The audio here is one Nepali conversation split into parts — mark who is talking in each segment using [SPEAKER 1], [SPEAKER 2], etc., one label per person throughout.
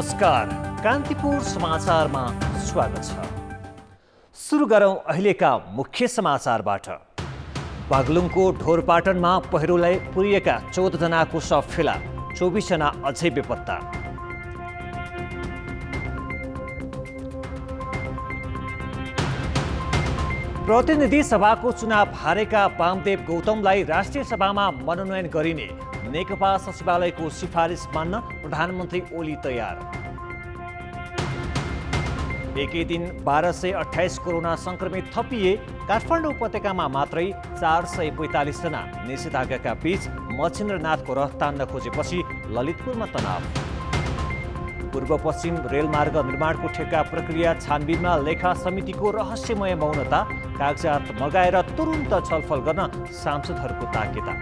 [SPEAKER 1] नमस्कार, कान्तिपुर समाचारमा स्वागत छ। सुरु गरौं अहिलेका मुख्य समाचारबाट। बागलुङको ढोरपाटनमा पहिरोलाई पुरिएका 14 जनाको शव फेला, 24 जना अझै बेपत्ता। प्रतिनिधि सभाको चुनाव हारेका वामदेव गौतमलाई राष्ट्रिय सभामा मनोनयन गरिने नेकपा सचिवालयको सिफारिस मान्न प्रधानमन्त्री ओली तयार। एकै दिन 1228 कोरोना संक्रमित थपिए। काठमाडौँ उपत्यकामा मात्रै 445 जना। निषेधाज्ञाका बीच मच्छिन्द्रनाथको रथ तान्न खोजेपछि ललितपुरमा तनाव। पूर्व पश्चिम रेलमार्ग निर्माणको ठेक्का प्रक्रिया छानबिनमा लेखा समितिको रहस्यमय मौनता। कागजात मगाएर तुरुन्त छलफल गर्न सांसदहरूको ताकेता।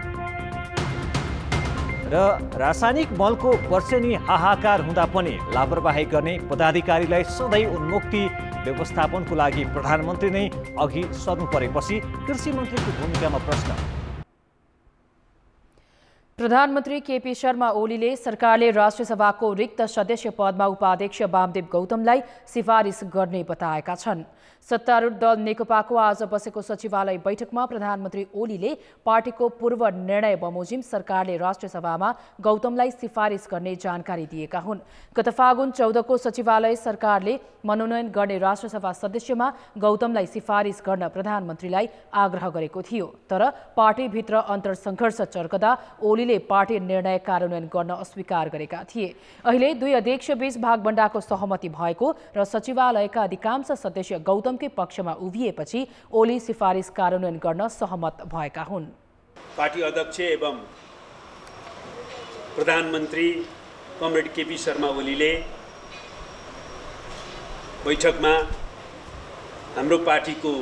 [SPEAKER 1] र रासायनिक मलको वर्षेनी हाहाकार हुँदा पनि लापरवाही गर्ने पदाधिकारीलाई सधैँ उन्मुक्ति व्यवस्थापनको लागि प्रधानमन्त्री नै अघि सर्नु परेपछि कृषि मन्त्रीको भूमिकामा प्रश्न।
[SPEAKER 2] प्रधानमन्त्री केपी शर्मा ओलीले सरकारले राष्ट्रिय सभाको रिक्त सदस्य पदमा उपाध्यक्ष वामदेव गौतमलाई सिफारिस गर्ने बताएका छन्। सत्तारूढ दल नेकपाको आज बसेको सचिवालय बैठकमा प्रधानमन्त्री ओलीले पार्टीको पूर्व निर्णय बमोजिम सरकारले राष्ट्रिय सभामा गौतमलाई सिफारिस गर्ने जानकारी दिएका हुन्। गत फागुन 14 को सचिवालय सरकारले मनोनयन गर्ने राष्ट्रिय सभा सदस्यमा गौतमलाई सिफारिस गर्न प्रधानमन्त्रीलाई आग्रह गरेको थियो। तर पार्टीभित्र अन्तर्सङ्घर्ष चर्कदा ओलीले पार्टी निर्णय कार्यान्वयन गर्न अस्वीकार गरेका थिए। अहिले दुई अध्यक्षबीच भागबण्डाको सहमति भएको र सचिवालयका अधिकांश सदस्य गौतमकै पक्षमा उभिएपछि ओली सिफारिस कार्यान्वयन गर्न सहमत भएका हुन्।
[SPEAKER 3] पार्टी अध्यक्ष एवं प्रधानमन्त्री कमरेड केपी शर्मा ओलीले बैठकमा हाम्रो पार्टीको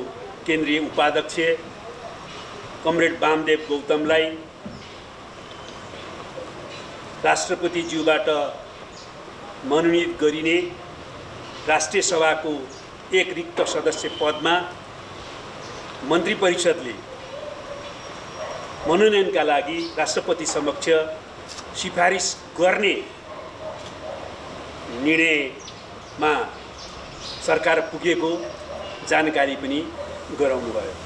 [SPEAKER 3] केन्द्रीय उपाध्यक्ष कमरेड वामदेव गौतमलाई राष्ट्रपतिज्यूबाट मनोनित गरिने राष्ट्रिय सभाको एक रिक्त सदस्य पदमा मन्त्री परिषदले मनोनयनका लागि राष्ट्रपति समक्ष सिफारिस गर्ने निर्णयमा सरकार पुगेको जानकारी पनि गराउनुभयो।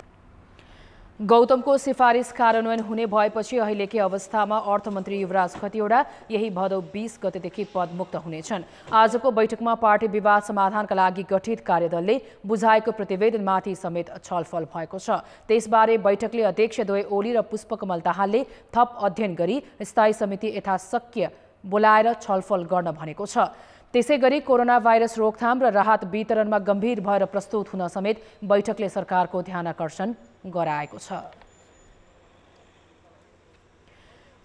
[SPEAKER 2] गौतमको सिफारिस कार्यान्वयन हुने भएपछि अहिलेकै अवस्थामा अर्थमन्त्री युवराज खतिवडा यही भदौ 20 गतेदेखि पदमुक्त हुनेछन्। आजको बैठकमा पार्टी विवाद समाधानका लागि गठित कार्यदलले बुझाएको प्रतिवेदनमाथि समेत छलफल भएको छ। त्यसबारे बैठकले अध्यक्षद्वय ओली र पुष्पकमल दाहालले थप अध्ययन गरी स्थायी समिति यथाशक्य बोलाएर छलफल गर्न भनेको छ। त्यसैगरी कोरोना भाइरस रोकथाम र राहत वितरणमा गम्भीर भएर प्रस्तुत हुन समेत बैठकले सरकारको ध्यानाकर्षण गराएको छ।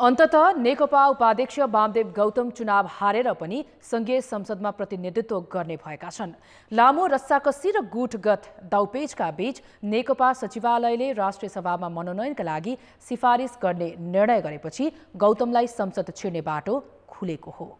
[SPEAKER 2] अन्ततः नेकपा उपाध्यक्ष वामदेव गौतम चुनाव हारेर पनि संघीय संसदमा प्रतिनिधित्व गर्ने भएका छन्। लामो रस्साकसी र गुटगत दाउपेचका बीच नेकपा सचिवालयले राष्ट्रिय सभामा मनोनयनका लागि सिफारिस गर्ने निर्णय गरेपछि गौतमलाई संसद छिर्ने बाटो खुलेको हो।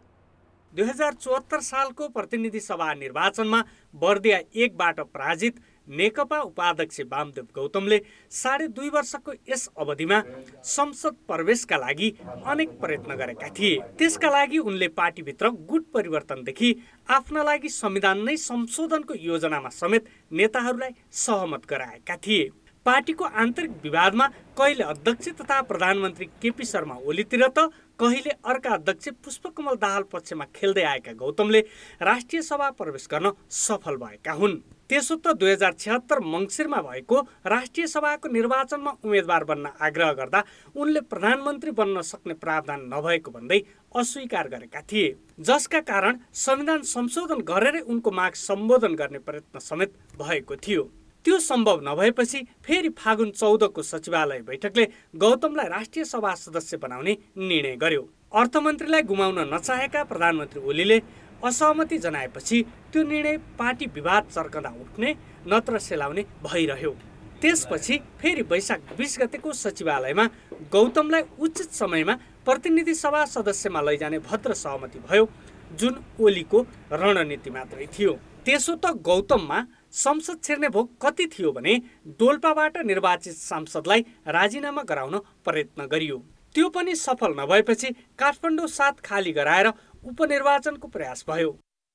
[SPEAKER 4] 2074 सालको प्रतिनिधि सभा निर्वाचनमा बर्दिया 1बाट पराजित नेकपा उपाध्यक्ष वामदेव गौतमले 2.5 वर्षको यस अवधिमा संसद प्रवेशका लागि अनेक प्रयत्न गरेका थिए। त्यसका लागि उनले पार्टीभित्र गुट परिवर्तनदेखि आफ्ना लागि संविधान नै संशोधनको योजनामा समेत नेताहरूलाई सहमत गराएका थिए। पार्टीको आन्तरिक विवादमा कहिले अध्यक्ष तथा प्रधानमन्त्री केपी शर्मा ओलीतिर त कहिले अर्का अध्यक्ष पुष्पकमल दाहाल पक्षमा खेल्दै आएका गौतमले राष्ट्रिय सभा प्रवेश गर्न सफल भएका हुन्। त्यसो त 2076 मङ्सिरमा भएको राष्ट्रिय सभाको निर्वाचनमा उम्मेदवार बन्न आग्रह गर्दा उनले प्रधानमन्त्री बन्न सक्ने प्रावधान नभएको भन्दै अस्वीकार गरेका थिए, जसका कारण संविधान संशोधन गरेरै उनको माग सम्बोधन गर्ने प्रयत्न समेत भएको थियो। त्यो सम्भव नभएपछि फेरि फागुन 14 को सचिवालय बैठकले गौतमलाई राष्ट्रिय सभा सदस्य बनाउने निर्णय गर्यो। अर्थमन्त्रीलाई गुमाउन नचाहेका प्रधानमन्त्री ओलीले असहमति जनाएपछि त्यो निर्णय पार्टी विवाद चर्कदा उठ्ने नत्र सेलाउने भइरह्यो। त्यसपछि फेरि वैशाख 20 गतेको सचिवालयमा गौतमलाई उचित समयमा प्रतिनिधि सभा सदस्यमा लैजाने भद्र सहमति भयो, जुन ओलीको रणनीति मात्रै थियो। त्यसो त गौतममा संसद छिर्ने भोग कति थियो भने डोल्पाबाट निर्वाचित सांसदलाई राजीनामा गराउन प्रयत्न गरियो। त्यो पनि सफल नभएपछि काठमाडौँ 7 खाली गराएर उपनिर्वाचनको प्रयास भयो।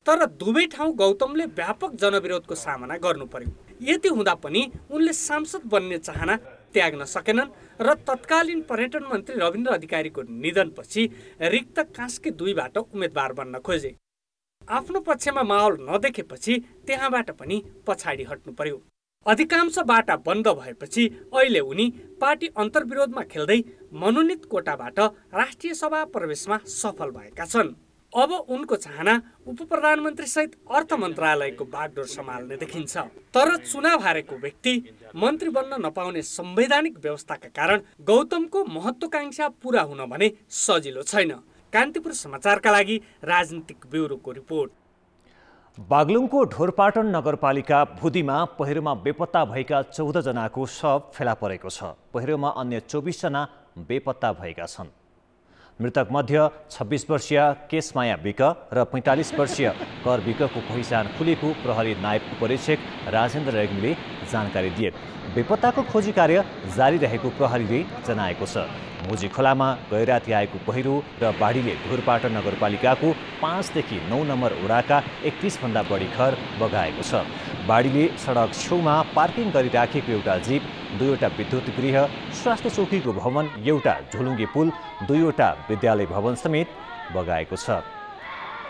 [SPEAKER 4] तर दुवै ठाउँ गौतमले व्यापक जनविरोधको सामना गर्नु पर्यो। यति हुँदा पनि उनले सांसद बन्ने चाहना त्याग्न सकेनन् र तत्कालीन पर्यटन मन्त्री रविन्द्र अधिकारीको निधनपछि रिक्त कास्की 2बाट उम्मेदवार बन्न खोजे। आफ्नो पक्षमा माहौल नदेखेपछि त्यहाँबाट पनि पछाडि हट्नु पर्यो। अधिकांश बाटा बन्द भएपछि अहिले उनी पार्टी अन्तर्विरोधमा खेल्दै मनोनित कोटाबाट राष्ट्रिय सभा प्रवेशमा सफल भएका छन्। अब उनको चाहना उपप्रधानमन्त्री सहित अर्थ मन्त्रालयको बागडोर सम्हाल्ने देखिन्छ। तर चुनाव हारेको व्यक्ति मन्त्री बन्न नपाउने संवैधानिक व्यवस्थाका कारण गौतमको महत्वाकांक्षा पूरा हुन भने सजिलो छैन। कान्तिपुर समाचारका लागि राजनीतिक ब्युरोको रिपोर्ट।
[SPEAKER 1] बागलुङको ढोरपाटन नगरपालिका भुदीमा पहिरोमा बेपत्ता भएका 14 जनाको शव फेला परेको छ। पहिरोमा अन्य 24 जना बेपत्ता भएका छन्। मृतक मध्ये 26 वर्षीय केशमाया विक र 45 वर्षीय कर विकको पहिचान खुलेको प्रहरी नायब उपरीक्षक राजेन्द्र रेग्मीले जानकारी दिए। बेपत्ताको खोजी कार्य जारी रहेको प्रहरीले जनाएको छ। मुजी खोलामा गैराती आएको पहिरो र बाढीले ढोरपाटन नगरपालिकाको 5 देखि 9 नम्बर वडाका 31 भन्दा बढी घर बगाएको छ। बाढीले सडक छेउमा पार्किङ गरिराखेको एउटा जीप, 2वटा विद्युत गृह, स्वास्थ्य चौकीको भवन, एउटा झोलुङ्गे पुल, 2वटा विद्यालय भवन समेत बगाएको छ।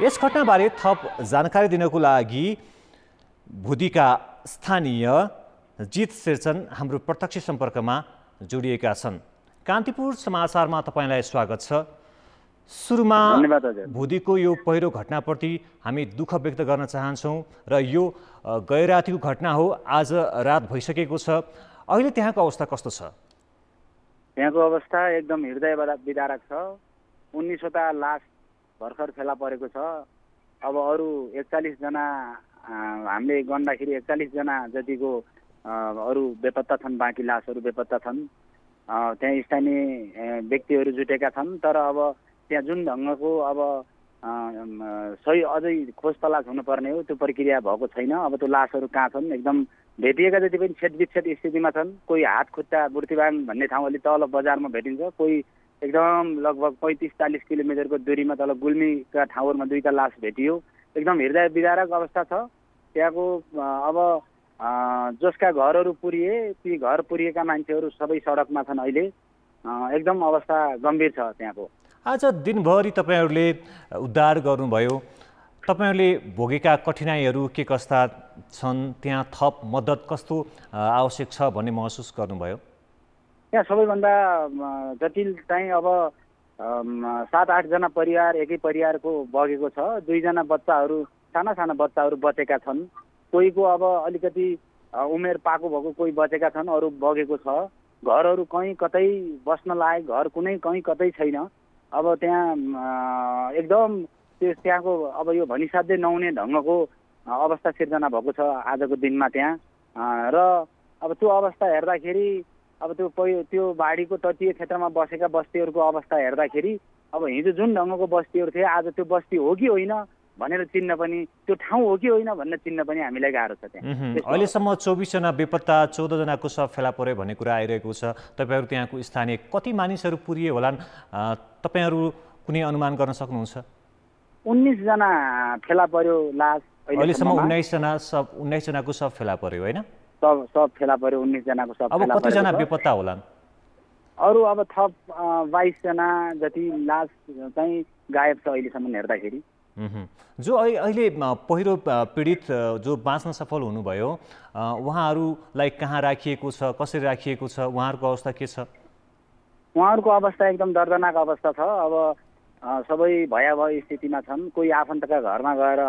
[SPEAKER 1] यस घटनाबारे थप जानकारी दिनको लागि भुदीका स्थानीय जित शेरचन हाम्रो प्रत्यक्ष सम्पर्कमा जोडिएका छन्। कान्तिपुर समाचारमा तपाईलाई स्वागत छ। सुरुमा भुदीको यो पहिरो घटनाप्रति हामी दुःख व्यक्त गर्न चाहन्छौँ र यो गैरातीको घटना हो। आज रात भइसकेको छ। अहिले त्यहाँको अवस्था कस्तो छ?
[SPEAKER 5] त्यहाँको अवस्था एकदम हृदय विदारक छ। 19वटा लास भर्खर फेला परेको छ। अब अरू 41 जना हामीले गन्दाखेरि 41 जना जतिको अरू बेपत्ता छन्। बाँकी लासहरू बेपत्ता छन्। त्यहाँ स्थानीय व्यक्तिहरू जुटेका छन्। तर अब त्यहाँ जुन ढङ्गको अब सही अझै खोज तलास हुनुपर्ने हो त्यो प्रक्रिया भएको छैन। अब त्यो लासहरू कहाँ छन्? एकदम भेटिएका जति पनि छेदविच्छेद स्थितिमा छन्। कोही हात खुट्टा बुर्तिबाङ भन्ने ठाउँ अलि तल बजारमा भेटिन्छ। कोही एकदम लगभग 35-40 किलोमिटरको दूरीमा तल गुल्मीका ठाउँहरूमा 2टा लास भेटियो। एकदम हृदय विदारक अवस्था छ त्यहाँको। अब जसका घरहरू पुरिए ती घर पुरिएका मान्छेहरू सबै सडकमा छन्। अहिले एकदम अवस्था गम्भीर छ त्यहाँको।
[SPEAKER 1] आज दिनभरि तपाईँहरूले उद्धार गर्नुभयो। तपाईँहरूले भोगेका कठिनाइहरू के कस्ता छन्? त्यहाँ थप मद्दत कस्तो आवश्यक छ भन्ने महसुस गर्नुभयो?
[SPEAKER 5] त्यहाँ सबैभन्दा जटिल चाहिँ अब 7-8 जना परिवार एकै परिवारको बगेको छ। 2 जना बच्चाहरू साना साना बच्चाहरू बचेका छन्। कोहीको अब अलिकति उमेर पाको भएको कोही बचेका छन्। अरू बगेको छ। घरहरू कहीँ कतै बस्न लायक घर कुनै कहीँ कतै छैन। अब त्यहाँ एकदम त्यहाँको अब यो भनिसाध्यै नहुने ढङ्गको अवस्था सिर्जना भएको छ आजको दिनमा त्यहाँ। र अब त्यो अवस्था हेर्दाखेरि अब त्यो बाढीको तटीय क्षेत्रमा बसेका बस्तीहरूको अवस्था हेर्दाखेरि अब हिजो जुन ढङ्गको बस्तीहरू थिए आज त्यो बस्ती हो कि होइन भनेर चिन्न पनि, त्यो ठाउँ हो कि होइन भनेर चिन्न पनि हामीलाई गाह्रो छ त्यहाँ।
[SPEAKER 1] अहिलेसम्म 24 जना बेपत्ता 14 जनाको शव फेला पर्यो भन्ने कुरा आइरहेको छ। तपाईँहरू त्यहाँको स्थानीय कति मानिसहरू पुरिए होलान् तपाईँहरू कुनै अनुमान गर्न सक्नुहुन्छ?
[SPEAKER 5] 19 जना फेला पर्यो लास।
[SPEAKER 1] अहिलेसम्म 19 जनाको शव फेला पर्यो होइन?
[SPEAKER 5] सब फेला पर्यो। 19 जनाको शव फेला पर्यो।
[SPEAKER 1] अब कतिजना बेपत्ता होलान्?
[SPEAKER 5] अरू अब थप 22 जना जति लास चाहिँ गायब छ अहिलेसम्म हेर्दाखेरि।
[SPEAKER 1] जो अहिले पहिरो पीडित जो बाँच्न सफल हुनुभयो उहाँहरूलाई कहाँ राखिएको छ, कसरी राखिएको छ, उहाँहरूको अवस्था के छ?
[SPEAKER 5] उहाँहरूको अवस्था एकदम दर्दनाक अवस्था छ। अब सबै भयावह स्थितिमा छन्। कोही आफन्तका घरमा गएर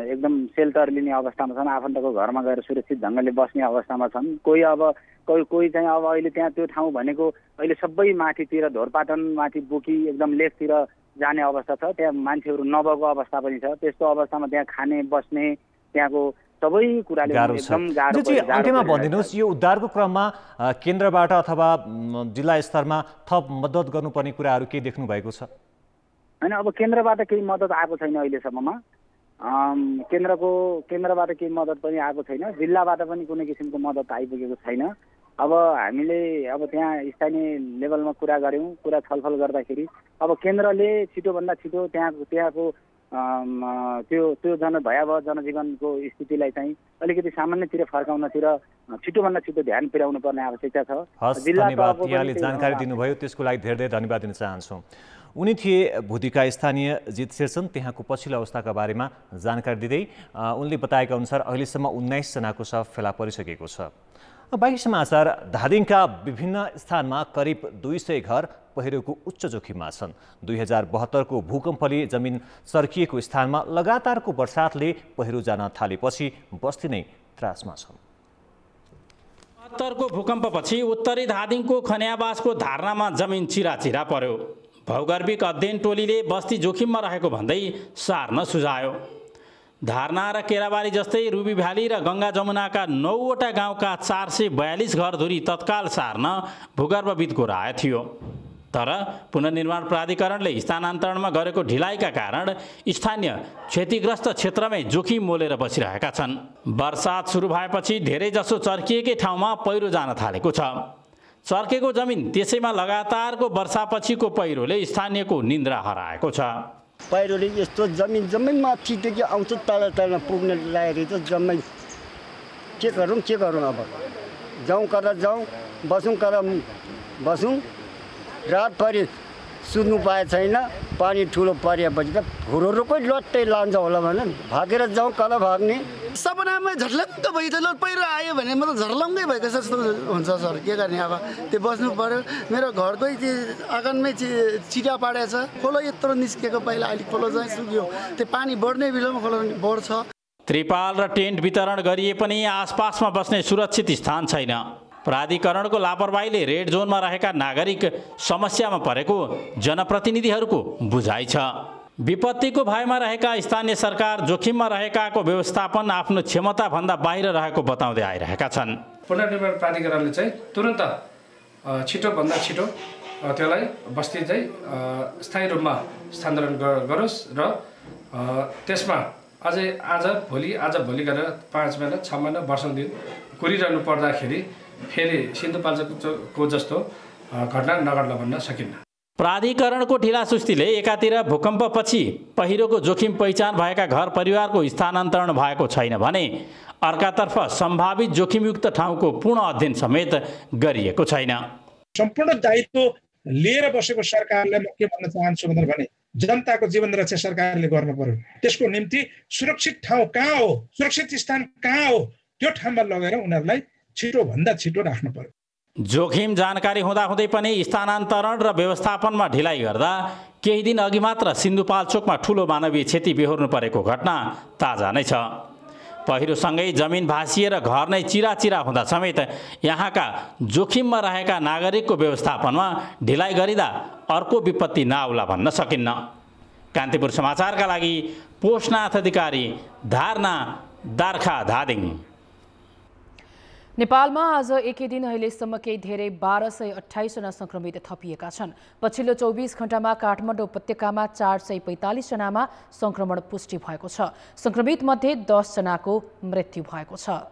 [SPEAKER 5] एकदम सेल्टर लिने अवस्थामा छन्। आफन्तको घरमा गएर सुरक्षित ढङ्गले बस्ने अवस्थामा छन्। कोही चाहिँ अब अहिले त्यहाँ त्यो ठाउँ भनेको अहिले सबै माथितिर ढोरपाटन माथि बोकी एकदम लेकतिर जाने अवस्था छ। त्यहाँ मान्छेहरू नभएको अवस्था पनि छ। त्यस्तो अवस्थामा त्यहाँ खाने बस्ने त्यहाँको सबै कुराले एकदम गाह्रो छ।
[SPEAKER 1] अन्त्यमा भनिदिनुहोस्, यो उद्धारको क्रममा केन्द्रबाट अथवा जिल्ला स्तरमा थप मद्दत गर्नुपर्ने कुराहरू के देख्नु भएको छ?
[SPEAKER 5] होइन, अब केन्द्रबाट केही मद्दत आएको छैन अहिलेसम्ममा। केन्द्रबाट केही मद्दत पनि आएको छैन। जिल्लाबाट पनि कुनै किसिमको मद्दत आइपुगेको छैन। अब हामीले अब त्यहाँ स्थानीय लेभलमा कुरा गऱ्यौँ, कुरा छलफल गर्दाखेरि अब केन्द्रले छिटोभन्दा छिटो त्यहाँको त्यो भयावह जनजीवनको स्थितिलाई चाहिँ अलिकति सामान्यतिर फर्काउनतिर छिटोभन्दा छिटो ध्यान पुर्याउनु पर्ने आवश्यकता छ।
[SPEAKER 1] धन्यवाद, यहाँले जानकारी दिनुभयो, त्यसको लागि धेरै धेरै धन्यवाद दिन चाहन्छौँ। उनी थिए भुदीका स्थानीय जित शेरचन, त्यहाँको पछिल्लो अवस्थाका बारेमा जानकारी दिँदै उनले बताएका अनुसार अहिलेसम्म 19 जनाको शव फेला परिसकेको छ। बाँकी समाचार, धादिङका विभिन्न स्थानमा करिब 200 घर पहिरोको उच्च जोखिममा छन्। 2072 को भूकम्पले जमिन सर्किएको स्थानमा लगातारको वर्षातले पहिरो जान थालेपछि बस्ती नै त्रासमा छन्।
[SPEAKER 6] 72 को भूकम्पपछि उत्तरी धादिङको खन्यावासको धारणामा जमिन चिराचिरा पर्यो। भौगर्भिक अध्ययन टोलीले बस्ती जोखिममा रहेको भन्दै सार्न सुझायो। धारणा र केराबारी जस्तै रुबी भ्याली र गङ्गा जमुनाका 9वटा गाउँका 442 घरधुरी तत्काल सार्न भूगर्भविदको राय थियो। तर पुनर्निर्माण प्राधिकरणले स्थानान्तरणमा गरेको ढिलाइका कारण स्थानीय क्षतिग्रस्त क्षेत्रमै जोखिम मोलेर बसिरहेका छन्। वर्षात सुरु भएपछि धेरैजसो चर्किएकै ठाउँमा पहिरो जान थालेको छ। चर्केको जमिन त्यसैमा लगातारको वर्षापछिको पहिरोले स्थानीयको निन्द्रा हराएको छ।
[SPEAKER 7] पहिरोले यस्तो जमिन माथि देखि आउँछ, तल पुग्ने लागेको त जम्मै के गरौँ अब जाउँ कता जाउँ, बसौँ कता बसौँ। रातभरि सुत्नु पाए छैन, पानी ठुलो परेपछि त हुरुरुकै लट्टै लान्छ होला भने भागेर जाउँ, कता भाग्ने।
[SPEAKER 8] सपनामै झर्लङ्ग भइदियो, पहिरो आयो भने म त झर्लङ्गै भएको जस्तो हुन्छ सर। के गर्ने अब, त्यो बस्नु पर्यो। मेरो घरकै त्यो आँगनमै चिरा पाडेको छ, खोलो यत्रो निस्केको, पहिला अलिक खोलो चाहिँ सुक्यो, त्यो पानी बढ्ने बेलामा खोलो बढ्छ।
[SPEAKER 6] त्रिपाल र टेन्ट वितरण गरिए पनि आसपासमा बस्ने सुरक्षित स्थान छैन। प्राधिकरणको लापरवाहीले रेड जोनमा रहेका नागरिक समस्यामा परेको जनप्रतिनिधिहरूको बुझाइ छ। विपत्तिको भयमा रहेका स्थानीय सरकार जोखिममा रहेकाको व्यवस्थापन आफ्नो क्षमताभन्दा बाहिर रहेको बताउँदै आइरहेका छन्।
[SPEAKER 9] पुनर्निर्माण प्राधिकरणले चाहिँ तुरन्त छिटोभन्दा छिटो त्यसलाई बस्ती चाहिँ स्थायी रूपमा स्थानान्तरण गरोस् र त्यसमा अझै आज भोलि गरेर 5 महिना 6 महिना वर्षौं दिन कुरिरहनु पर्दाखेरि फेरि सिन्धुपाल्चोकको जस्तो घटना नघट्ला भन्न सकिन्न।
[SPEAKER 6] प्राधिकरणको ढिलासुस्तीले एकातिर भूकम्पपछि पहिरोको जोखिम पहिचान भएका घर परिवारको स्थानान्तरण भएको छैन भने अर्कातर्फ सम्भावित जोखिमयुक्त ठाउँको पूर्ण अध्ययन समेत गरिएको छैन।
[SPEAKER 10] सम्पूर्ण दायित्व लिएर बसेको सरकारले म के भन्न चाहन्छु भने जनताको जीवन रक्षा सरकारले गर्नु पर्यो। त्यसको निम्ति सुरक्षित ठाउँ कहाँ हो, सुरक्षित स्थान कहाँ हो, त्यो ठाउँमा लगेर उनीहरूलाई छिटोभन्दा छिटो राख्नु पर्यो।
[SPEAKER 6] जोखिम जानकारी हुँदाहुँदै पनि स्थानान्तरण र व्यवस्थापनमा ढिलाइ गर्दा केही दिन अघि मात्र सिन्धुपाल्चोकमा ठूलो मानवीय क्षति बेहोर्नु परेको घटना ताजा नै छ। पहिरोसँगै जमिन भाँसिएर घर नै चिराचिरा हुँदा समेत यहाँका जोखिममा रहेका नागरिकको व्यवस्थापनमा ढिलाइ गरिँदा अर्को विपत्ति नआउला भन्न सकिन्न। कान्तिपुर समाचारका लागि पोषनाथ अधिकारी, धारणा, दार्खा, धादिङ।
[SPEAKER 2] नेपालमा आज एकै दिन अहिलेसम्मकै धेरै 1228 जना संक्रमित थपिएका छन्। पछिल्लो 24 घण्टामा काठमाडौँ उपत्यकामा 445 जनामा संक्रमण पुष्टि भएको छ। संक्रमित मध्ये 10 जनाको मृत्यु भएको छ।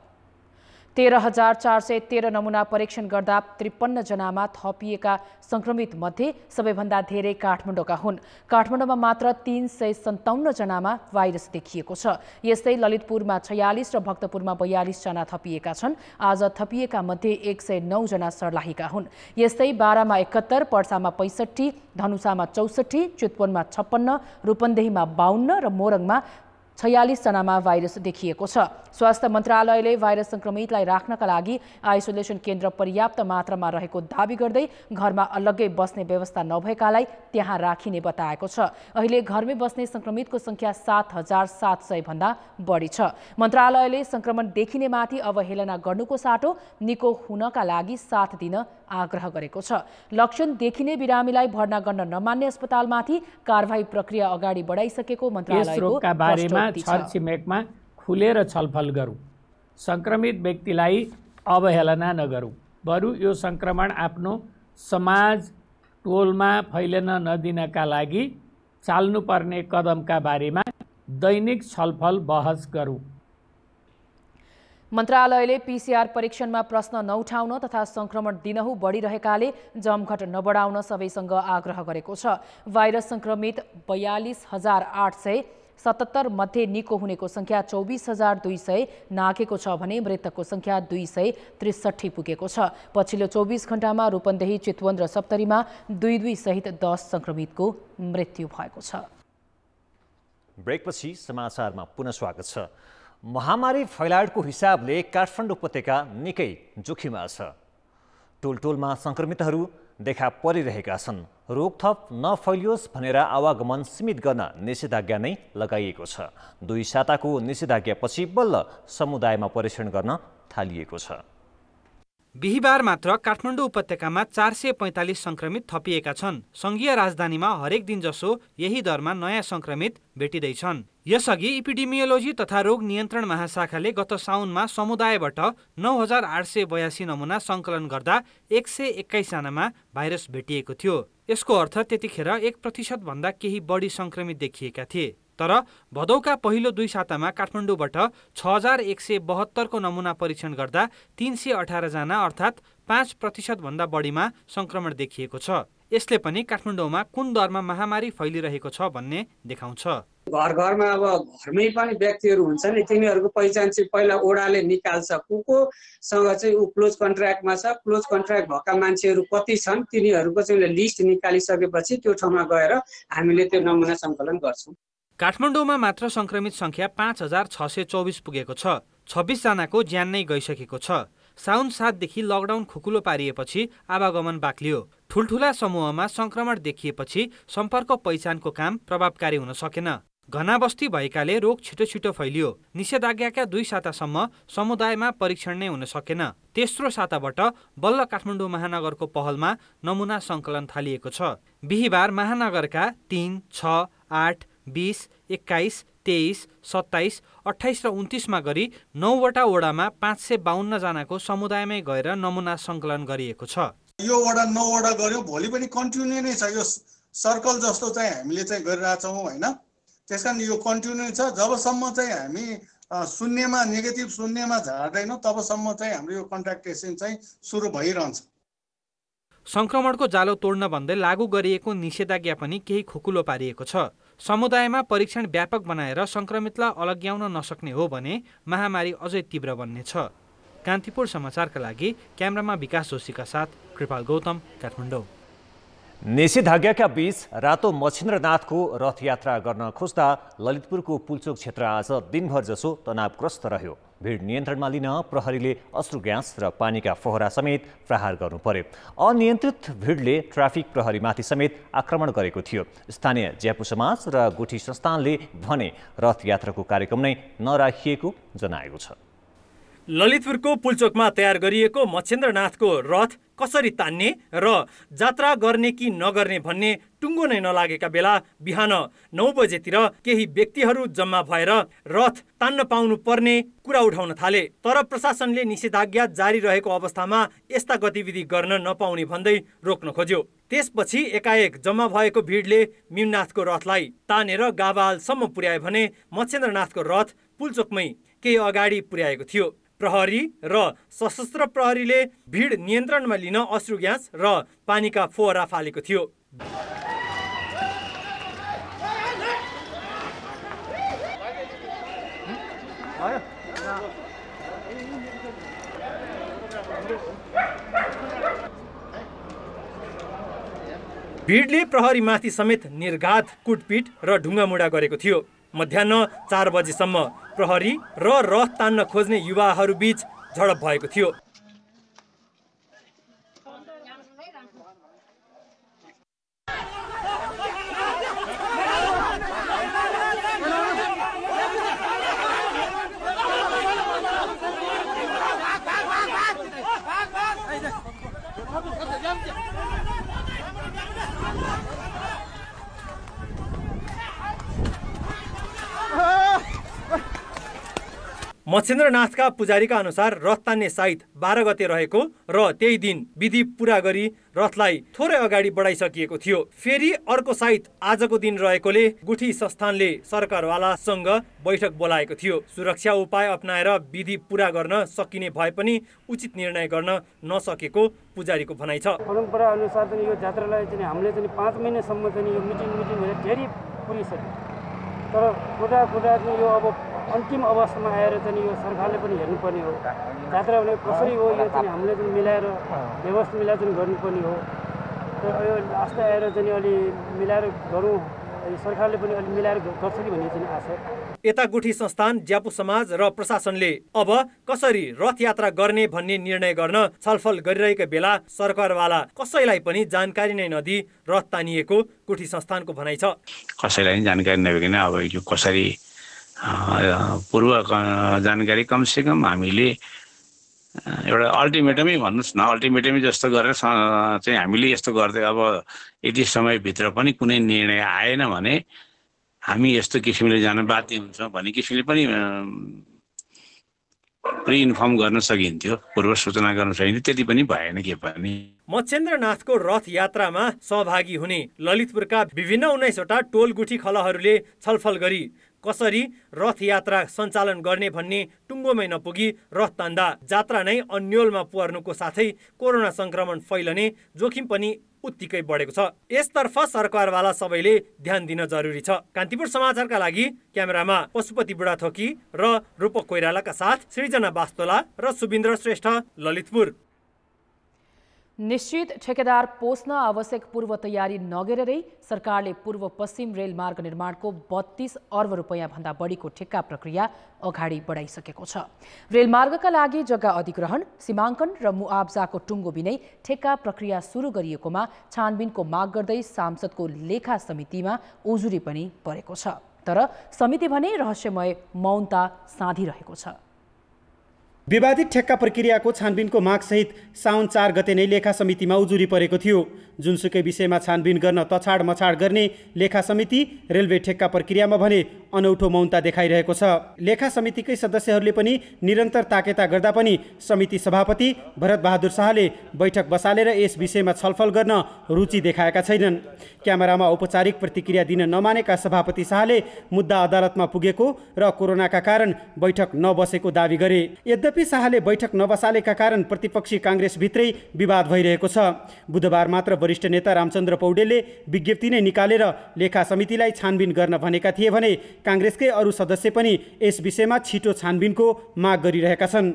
[SPEAKER 2] 13,413 नमुना परीक्षण गर्दा 53 जनामा थपिएका संक्रमित मध्ये सबैभन्दा धेरै काठमाडौँका हुन्। काठमाडौँमा मात्र 357 जनामा भाइरस देखिएको छ। यस्तै ललितपुरमा 46 र भक्तपुरमा 42 जना थपिएका छन्। आज थपिएका मध्ये 109 जना सर्लाहीका हुन्। यस्तै बारामा 71, पर्सामा 65, धनुषामा 64, चितवनमा 56, रूपन्देहीमा 52 र मोरङमा 46 जनामा भाइरस देखिएको छ। स्वास्थ्य मन्त्रालयले भाइरस संक्रमितलाई राख्नका लागि आइसोलेसन केन्द्र पर्याप्त मात्रामा रहेको दाबी गर्दै घरमा अलग्गै बस्ने व्यवस्था नभएकालाई त्यहाँ राखिने बताएको छ। अहिले घरमै बस्ने संक्रमितको संख्या 7,700 भन्दा बढी छ। मन्त्रालयले संक्रमण देखिने माथि अवहेलना गर्नुको साटो निको हुनका लागि साथ दिन आग्रह गरेको छ। लक्षण देखिने बिरामीलाई भर्ना गर्न नमान्ने अस्पतालमाथि कारबाही प्रक्रिया अगाडि बढाइसकेको मन्त्रालयको
[SPEAKER 11] बारेमा छरछिमेकमा खुलेर छलफल गरौँ। संक्रमित व्यक्तिलाई अवहेलना नगरौँ, बरु यो संक्रमण आफ्नो समाज टोलमा फैलिन नदिनका लागि चाल्नुपर्ने कदमका बारेमा दैनिक छलफल बहस गरौँ।
[SPEAKER 2] मन्त्रालयले पीसीआर परीक्षणमा प्रश्न नउठाउन तथा संक्रमण दिनहुँ बढिरहेकाले जमघट नबढाउन सबैसँग आग्रह गरेको छ। भाइरस संक्रमित 42,877 मध्ये निको हुनेको संख्या 24,200 नाघेको छ भने मृतकको संख्या 263 पुगेको छ। पछिल्लो 24 घण्टामा रूपन्देही, चितवन र सप्तरीमा 2 सहित 10 संक्रमितको मृत्यु भएको छ।
[SPEAKER 1] ब्रेकपछि समाचारमा पुनः स्वागत छ। महामारी फैलावटको हिसाबले काठमाडौँ उपत्यका निकै जोखिममा छ। टोलटोलमा संक्रमितहरू देखा परिरहेका छन्। रोग थप नफैलियोस् भनेर आवागमन सीमित गर्न निषेधाज्ञा नै लगाइएको छ। 2 साताको निषेधाज्ञापछि बल्ल समुदायमा परीक्षण गर्न थालिएको छ।
[SPEAKER 4] बिहिबार मात्र काठमाडौँ उपत्यकामा 445 संक्रमित थपिएका छन्। संघीय राजधानीमा हरेक दिन जसो यही दरमा नयाँ संक्रमित भेटिँदैछन्। यसअघि इपिडेमियोलोजी तथा रोग नियन्त्रण महाशाखाले गत साउनमा समुदायबाट 9,882 नमुना सङ्कलन गर्दा 121 जनामा भाइरस भेटिएको थियो। यसको अर्थ त्यतिखेर 1% भन्दा केही बढी संक्रमित देखिएका थिए। तर भदौका पहिलो 2 सातामा काठमाडौँबाट 6,172 को नमुना परीक्षण गर्दा 318 जना अर्थात् 5% भन्दा बढीमा संक्रमण देखिएको छ। यसले पनि काठमाडौँमा कुन दरमा महामारी फैलिरहेको छ भन्ने देखाउँछ।
[SPEAKER 12] घर घरमा अब घरमै पनि व्यक्तिहरू हुन्छ नि, तिनीहरूको पहिचान चाहिँ पहिला ओडाले निकाल्छ। कोसँग चाहिँ ऊ क्लोज कन्ट्र्याक्टमा छ, क्लोज कन्ट्र्याक्ट भएका मान्छेहरू कति छन् तिनीहरूको चाहिँ लिस्ट निकालिसकेपछि त्यो ठाउँमा गएर हामीले त्यो नमुना सङ्कलन गर्छौँ।
[SPEAKER 4] काठमाडौँमा मात्र संक्रमित संख्या 5,624 पुगेको छ। 26 जनाको ज्यान नै गइसकेको छ। साउन 7 देखि लकडाउन खुकुलो पारिएपछि आवागमन बाक्लियो। ठुल्ठुला समूहमा संक्रमण देखिएपछि सम्पर्क पहिचानको काम प्रभावकारी हुन सकेन। घना बस्ती भएकाले रोग छिटो छिटो फैलियो। निषेधाज्ञाका 2 सातासम्म समुदायमा परीक्षण नै हुन सकेन। तेस्रो साताबाट बल्ल काठमाडौँ महानगरको पहलमा नमुना सङ्कलन थालिएको छ। बिहिबार महानगरका 3, 6, 8, 20, 21, 23, 27, 28 र 29 मा गरी 9 वटा वडामा 552 जनाको समुदायमै गएर नमुना सङ्कलन गरिएको छ।
[SPEAKER 13] यो वडा 9 वडा गर्यो, भोलि पनि कन्टिन्यू नै छ। यो सर्कल जस्तो चाहिँ हामीले चाहिँ गरिरहेछौँ होइन। त्यसकारण यो कन्टिन्यू छ। जबसम्म चाहिँ हामी शून्यमा नेगेटिभ शून्यमा झार्दैनौँ तबसम्म चाहिँ हाम्रो यो कन्ट्याक्ट ट्रेसिङ चाहिँ सुरु भइरहन्छ।
[SPEAKER 4] संक्रमणको जालो तोड्न भन्दै लागू गरिएको निषेधाज्ञा पनि केही खुकुलो पारिएको छ। समुदायमा परीक्षण व्यापक बनाएर संक्रमितलाई अलग्याउन नसक्ने हो भने महामारी अझै तीव्र बन्नेछ। कान्तिपुर समाचारका लागि क्यामेरामा विकास जोशीका साथ कृपाल गौतम, काठमाडौँ।
[SPEAKER 1] निषेधाज्ञाका बीच रातो मच्छिन्द्रनाथको रथयात्रा गर्न खोज्दा ललितपुरको पुल्चोक क्षेत्र आज दिनभर जसो तनावग्रस्त रह्यो। भिड नियन्त्रणमा लिन प्रहरीले अश्रु ग्यास र पानीका फोहरा समेत प्रहार गर्नु पर्यो। अनियन्त्रित भिडले ट्राफिक प्रहरीमाथि समेत आक्रमण गरेको थियो। स्थानीय ज्यापु समाज र गुठी संस्थानले भने रथयात्राको कार्यक्रम नै नराखिएको जनाएको छ।
[SPEAKER 14] ललितपुरको पुल्चोकमा तयार गरिएको मच्छिन्द्रनाथको रथ कसरी तान्ने र जात्रा गर्ने कि नगर्ने भन्ने टुङ्गो नै नलागेका बेला बिहान 9 बजेतिर केही व्यक्तिहरू जम्मा भएर रथ तान्न पाउनु पर्ने कुरा उठाउन थाले। तर प्रशासनले निषेधाज्ञा जारी रहेको अवस्थामा यस्ता गतिविधि गर्न नपाउने भन्दै रोक्न खोज्यो। त्यसपछि एकाएक जम्मा भएको भिडले मिमनाथको रथलाई तानेर गाभालसम्म पुर्यायो भने मच्छिन्द्रनाथको रथ पुल्चोकमै केही अगाडि पुर्याएको थियो। प्रहरी र सशस्त्र प्रहरीले भिड नियन्त्रणमा लिन अश्रु ग्यास र पानीका फोहरा फालेको थियो। भिडले प्रहरीमाथि समेत निर्घात कुटपिट र ढुङ्गामुढा गरेको थियो। मध्याह 4 बजेसम्म प्रहरी र रथ तान्न खोज्ने युवाहरू बीच झडप भएको थियो। मच्छेन्द्रनाथका पुजारीका अनुसार रथ तान्ने साइत 12 गते रहेको र त्यही दिन विधि पूरा गरी रथलाई थोरै अगाडि बढाइसकिएको थियो। फेरि अर्को साइत आजको दिन रहेकोले गुठी संस्थानले सरकारवालासँग बैठक बोलाएको थियो। सुरक्षा उपाय अपनाएर विधि पूरा गर्न सकिने भए पनि उचित निर्णय गर्न नसकेको पुजारीको भनाइ छ।
[SPEAKER 15] परम्परा अनुसार चाहिँ यो जात्रालाई चाहिँ हामीले चाहिँ 5 महिनासम्म चाहिँ यो मिटिङ भएर धेरै पुरिसक्यो। तर कुरा चाहिँ यो अब अन्तिम अवस्थामा आएर चाहिँ यो सरकारले पनि हेर्नुपर्ने हो। जात्रा भने कसरी हो यो चाहिँ हामीले चाहिँ मिलाएर व्यवस्था मिलाएर चाहिँ गर्नुपर्ने हो। तर यो लास्ट आएर चाहिँ अलि मिलाएर गरौँ, सरकारले पनि अलि मिलाएर गर्छ कि भन्ने चाहिँ आशा।
[SPEAKER 14] यता गुठी संस्थान, ज्यापु समाज र प्रशासनले अब कसरी रथ यात्रा गर्ने भन्ने निर्णय गर्न छलफल गरिरहेका बेला सरकारवाला कसैलाई पनि जानकारी नै नदिई रथ तानिएको गुठी संस्थानको भनाइ छ।
[SPEAKER 16] कसैलाई जानकारी नभइकन अब यो कसरी पूर्व जानकारी कमसेकम हामीले एउटा अल्टिमेटमै भन्नुहोस् न, अल्टिमेटमै जस्तो गरेर चाहिँ हामीले यस्तो गर्दै अब यति समयभित्र पनि कुनै निर्णय आएन भने हामी यस्तो किसिमले जान बाध्य हुन्छौँ भन्ने किसिमले पनि प्रि इन्फर्म गर्न सकिन्थ्यो, पूर्व सूचना गर्न सकिन्थ्यो। त्यति पनि भएन के पनि।
[SPEAKER 14] मच्छेन्द्रनाथको रथ यात्रामा सहभागी हुने ललितपुरका विभिन्न 19वटा टोल गुठी खलहरूले छलफल गरी कसरी रथ यात्रा सञ्चालन गर्ने भन्ने टुङ्गोमै नपुगी रथ तान्दा जात्रा नै अन्योलमा पर्नुको साथै कोरोना संक्रमण फैलने जोखिम पनि उत्तिकै बढेको छ। यसतर्फ सरकारवाला सबैले ध्यान दिन जरुरी छ। कान्तिपुर समाचारका लागि क्यामेरामा पशुपति बुढाथोकी र रूपक कोइरालाका साथ सृजना बास्तोला र सुबिन्द्र श्रेष्ठ, ललितपुर।
[SPEAKER 2] निश्चित ठेकेदार पोस्न आवश्यक पूर्व तयारी नगरेरै सरकारले पूर्व पश्चिम रेलमार्ग निर्माणको 32 अर्ब रुपैयाँ भन्दा बढीको ठेक्का प्रक्रिया अगाडि बढाइसकेको छ। रेलमार्गका लागि जग्गा अधिग्रहण, सीमाङ्कन र मुआब्जाको टुङ्गो बिनै ठेक्का प्रक्रिया सुरु गरिएकोमा छानबिनको माग गर्दै सांसदको लेखा समितिमा उजुरी पनि परेको छ। तर समिति भने रहस्यमय मौनता साधिरहेको छ।
[SPEAKER 17] विवादित ठेक्का प्रक्रियाको छानबिनको मागसहित साउन 4 गते नै लेखा समितिमा उजुरी परेको थियो। जुनसुकै विषयमा छानबिन गर्न तछाड मछाड गर्ने लेखा समिति रेलवे ठेक्का प्रक्रियामा भने अनौठो मौनता देखाइरहेको छ। लेखा समितिकै सदस्यहरूले पनि निरन्तर ताकेता गर्दा पनि समिति सभापति भरत बहादुर शाहले बैठक बसालेर यस विषयमा छलफल गर्न रुचि देखाएका छैनन्। क्यामेरामा औपचारिक प्रतिक्रिया दिन नमानेका सभापति शाहले मुद्दा अदालतमा पुगेको र कोरोनाका कारण बैठक नबसेको दावी गरे। यद्यपि शाहले बैठक नबसालेका कारण प्रतिपक्षी काङ्ग्रेसभित्रै विवाद भइरहेको छ। बुधबार मात्र वरिष्ठ नेता रामचन्द्र पौडेलले विज्ञप्ति नै निकालेर लेखा समितिलाई छानबिन गर्न भनेका थिए भने काङ्ग्रेसकै अरू सदस्य पनि यस विषयमा छिटो छानबिनको माग गरिरहेका छन्।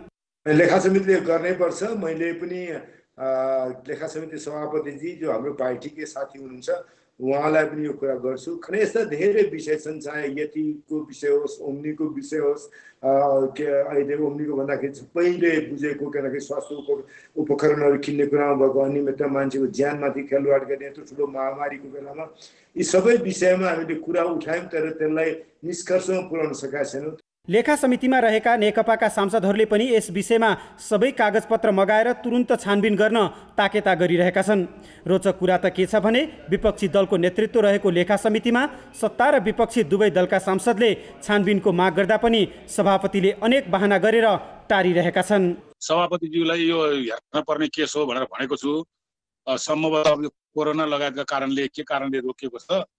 [SPEAKER 18] लेखा समितिले गर्नै पर्छ। मैले पनि लेखा समिति सभापतिजी जो हाम्रो पार्टीकै साथी हुनुहुन्छ उहाँलाई पनि यो कुरा गर्छु। खै यस्ता धेरै विषय छन्, चाहे यतिको विषय होस्, ओम्नीको विषय होस्, अहिले ओम्नीको भन्दाखेरि पहिले बुझेको किनकि स्वास्थ्य उपकरणहरू किन्ने कुरामा भएको अनियमितता, मान्छेको ज्यानमाथि खेलवाड गर्ने यत्रो ठुलो महामारीको बेलामा यी सबै विषयमा हामीले कुरा उठायौँ, तर त्यसलाई निष्कर्षमा पुर्याउन सकेका छैनौँ।
[SPEAKER 17] लेखा समितिमा रहेका नेकपाका सांसदहरूले पनि यस विषयमा सबै कागजपत्र मगाएर तुरुन्त छानबिन गर्न ताकेता गरिरहेका छन्। रोचक कुरा त के छ भने विपक्षी दलको नेतृत्व रहेको लेखा समितिमा सत्ता र विपक्षी दुवै दलका सांसदले छानबिनको माग गर्दा पनि सभापतिले अनेक बहाना गरेर टारिरहेका छन्।
[SPEAKER 19] सभापतिज्यूलाई यो हेर्न पर्ने केस हो भनेर भनेको छु। सम्भवतः कोरोना लगायतका कारणले के कारणले रोकिएको छ,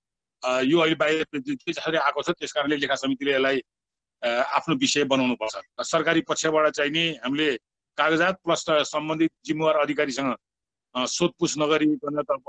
[SPEAKER 19] यो अहिले बाहिर जसरी आएको छ त्यस कारणले लेखा समितिले यसलाई आफ्नो विषय बनाउनु पर्छ। सरकारी पक्षबाट चाहिँ नि हामीले कागजात प्लस सम्बन्धित जिम्मेवार अधिकारीसँग सोधपुछ नगरिकन त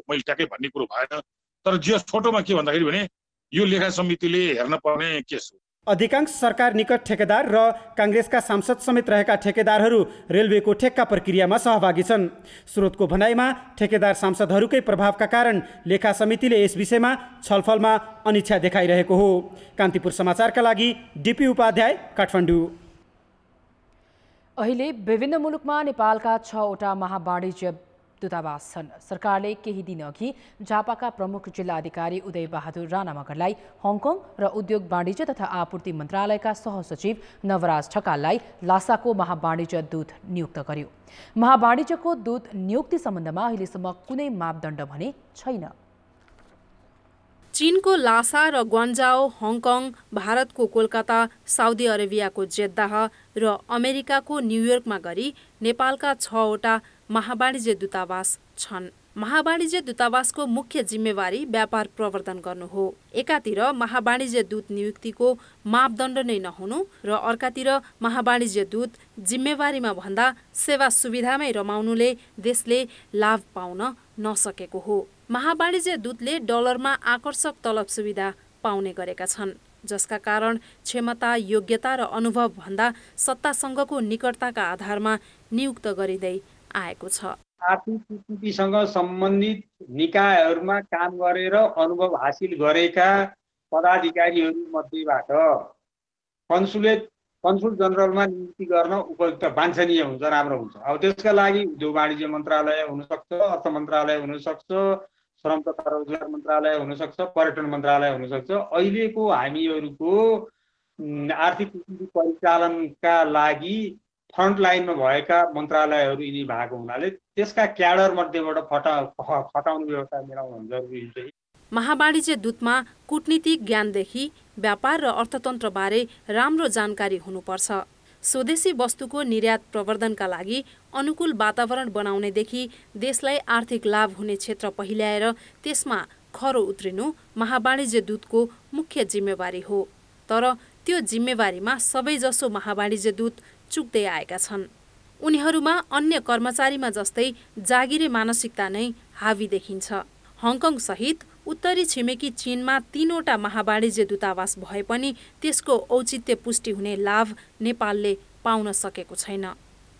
[SPEAKER 19] मैले ट्याक्कै भन्ने कुरो भएन। तर जे छोटोमा के भन्दाखेरि भने यो लेखा समितिले हेर्न पर्ने केस हो।
[SPEAKER 17] अधिकांश सरकार निकट ठेकेदार र काङ्ग्रेसका सांसद समेत रहेका ठेकेदारहरू रेलवेको ठेक्का प्रक्रियामा सहभागी छन्। स्रोतको भनाइमा ठेकेदार सांसदहरूकै प्रभावका कारण लेखा समितिले यस विषयमा छलफलमा अनिच्छा देखाइरहेको हो। कान्तिपुर समाचारका लागि डिपी उपाध्याय, काठमाडौँ।
[SPEAKER 2] अहिले विभिन्न मुलुकमा नेपालका 6वटा महावाणिज्य दूतावास छन्। सरकारले केही दिन अघि झापाका प्रमुख जिल्ला अधिकारी उदय बहादुर राणा मगरलाई हङकङ र उद्योग वाणिज्य तथा आपूर्ति मन्त्रालयका सहसचिव नवराज ठकाललाई लासाको महावाणिज्य दूत नियुक्त गर्यो। महावाणिज्यको दूत नियुक्ति सम्बन्धमा अहिलेसम्म कुनै मापदण्ड भने छैन।
[SPEAKER 20] चीनको लासा र ग्वान्जाओ, हङकङ, भारतको कोलकाता, साउदी अरेबियाको जेद्दाह र अमेरिकाको न्युयोर्कमा गरी नेपालका 6वटा महावाणिज्य दूतावास छन्। महावाणिज्य दूतावासको मुख्य जिम्मेवारी व्यापार प्रवर्धन गर्नु हो। एकातिर महावाणिज्य दूत नियुक्तिको मापदण्ड नै नहुनु र अर्कातिर महावाणिज्य दूत जिम्मेवारीमा भन्दा सेवा सुविधामै रमाउनुले देशले लाभ पाउन नसकेको हो। महावाणिज्य दूतले डलरमा आकर्षक तलब सुविधा पाउने गरेका छन्, जसका कारण क्षमता, योग्यता र अनुभव भन्दा सत्तासँगको निकटताका आधारमा नियुक्त गरिँदै आएको छ।
[SPEAKER 21] आर्थिक कुटनीतिसँग सम्बन्धित निकायहरूमा काम गरेर अनुभव हासिल गरेका पदाधिकारीहरू मध्येबाट कन्सुल जनरलमा नियुक्ति गर्न उपयुक्त वाञ्छनीय हुन्छ, राम्रो हुन्छ। अब त्यसका लागि उद्योग वाणिज्य मन्त्रालय हुनसक्छ, अर्थ मन्त्रालय हुनसक्छ, श्रम तथा रोजगार मन्त्रालय हुनसक्छ, पर्यटन मन्त्रालय हुनसक्छ। अहिलेको हामीहरूको आर्थिक कुटनीति परिचालनका लागि फ्रन्ट लाइनमा भएका मन्त्रालयहरू यिनी भएको हुनाले त्यसका क्याडर मध्येबाट खटाउने व्यवस्था मिलाउन जरुरी हुन्छ।
[SPEAKER 20] महावाणिज्य दूतमा कूटनीतिक ज्ञानदेखि व्यापार र अर्थतन्त्रबारे राम्रो जानकारी हुनुपर्छ। स्वदेशी वस्तुको निर्यात प्रवर्धनका लागि अनुकूल वातावरण बनाउनेदेखि देशलाई आर्थिक लाभ हुने क्षेत्र पहिल्याएर त्यसमा खरो उत्रिनु महावाणिज्य दूतको मुख्य जिम्मेवारी हो। तर त्यो जिम्मेवारीमा सबैजसो महावाणिज्य दूत चुक्दै आएका छन्। उनीहरूमा अन्य कर्मचारीमा जस्तै जागिरे मानसिकता नै हावी देखिन्छ। हङकङ सहित उत्तरी छिमेकी चीनमा 3वटा महावाणिज्य दूतावास भए पनि त्यसको औचित्य पुष्टि हुने लाभ नेपालले पाउन सकेको छैन।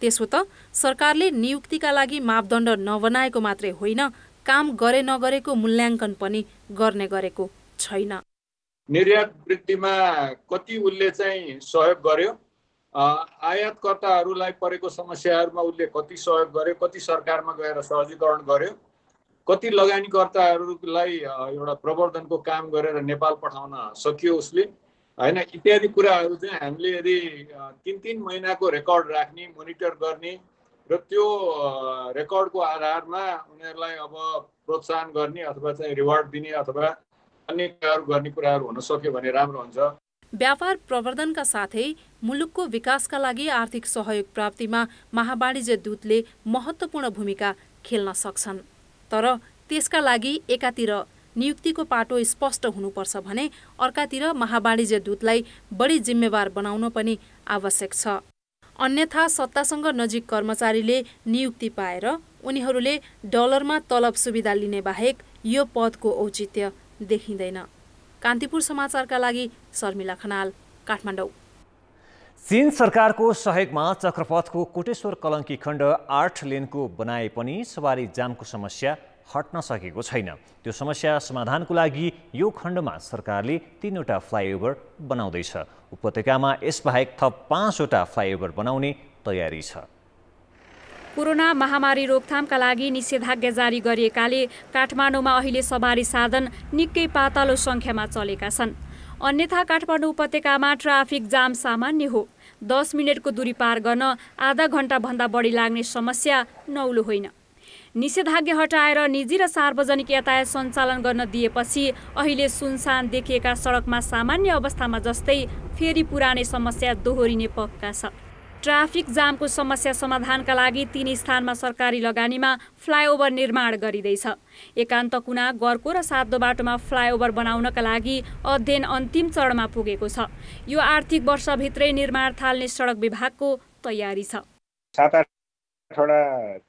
[SPEAKER 20] त्यसो त सरकारले नियुक्तिका लागि मापदण्ड नबनाएको मात्रै होइन, काम गरे नगरेको मूल्याङ्कन पनि गर्ने गरेको छैन।
[SPEAKER 22] निर्यात वृद्धिमा कति उसले चाहिँ सहयोग गर्यो, आयातकर्ताहरूलाई परेको समस्याहरूमा उसले कति सहयोग गर्यो, कति सरकारमा गएर सहजीकरण गर्यो, कति लगानीकर्ताहरूलाई एउटा प्रवर्धनको काम गरेर नेपाल पठाउन सकियो उसले, हैन, इत्यादि कुराहरू चाहिँ हामीले यदि 3-3 महिनाको रेकर्ड राख्ने, मोनिटर गर्ने र त्यो रेकर्डको आधारमा उनीहरूलाई अब प्रोत्साहन गर्ने अथवा चाहिँ रिवार्ड दिने अथवा अन्य कुराहरू गर्ने कुराहरू हुन सक्यो भने राम्रो हुन्छ।
[SPEAKER 20] व्यापार प्रवर्धनका साथै मुलुकको विकासका लागि आर्थिक सहयोग प्राप्तिमा महावाणिज्य दूतले महत्त्वपूर्ण भूमिका खेल्न सक्छन्। तर त्यसका लागि एकातिर नियुक्तिको पाटो स्पष्ट हुनुपर्छ भने अर्कातिर महावाणिज्य दूतलाई बढी जिम्मेवार बनाउन पनि आवश्यक छ। अन्यथा सत्तासँग नजिक कर्मचारीले नियुक्ति पाएर उनीहरूले डलरमा तलब सुविधा लिने बाहेक यो पदको औचित्य देखिँदैन। कान्तिपुर समाचारका लागि शर्मिला खनाल, काठमाडौँ।
[SPEAKER 1] चीन सरकारको सहयोगमा चक्रपथको कोटेश्वर कलङ्की खण्ड 8 लेनको बनाए पनि सवारी जामको समस्या हट्न सकेको छैन। त्यो समस्या समाधानको लागि यो खण्डमा सरकारले 3वटा फ्लाइओभर बनाउँदैछ। उपत्यकामा यसबाहेक थप 5वटा फ्लाइओभर बनाउने तयारी छ।
[SPEAKER 23] कोरोना महामारी रोकथामका लागि निषेधाज्ञा जारी गरिएकाले काठमाडौँमा अहिले सवारी साधन निकै पातलो सङ्ख्यामा चलेका छन्। अन्यथा काठमाडौँ उपत्यकामा ट्राफिक जाम सामान्य हो। 10 मिनटको दूरी पार गर्न आधा घण्टाभन्दा बढी लाग्ने समस्या नौलो होइन। निषेधाज्ञा हटाएर निजी र सार्वजनिक यातायात सञ्चालन गर्न दिएपछि अहिले सुनसान देखिएका सडकमा सामान्य अवस्थामा जस्तै फेरि पुरानै समस्या दोहोरिने पक्का छ। ट्राफिक जामको समस्या समाधानका लागि 3 स्थानमा सरकारी लगानीमा फ्लाइओभर निर्माण गरिँदैछ। एकान्त कुना, गरको र सातो बाटोमा फ्लाइओभर बनाउनका लागि अध्ययन अन्तिम चरणमा पुगेको छ। यो आर्थिक वर्षभित्रै निर्माण थाल्ने सडक विभागको तयारी छ।
[SPEAKER 24] 7-8वटा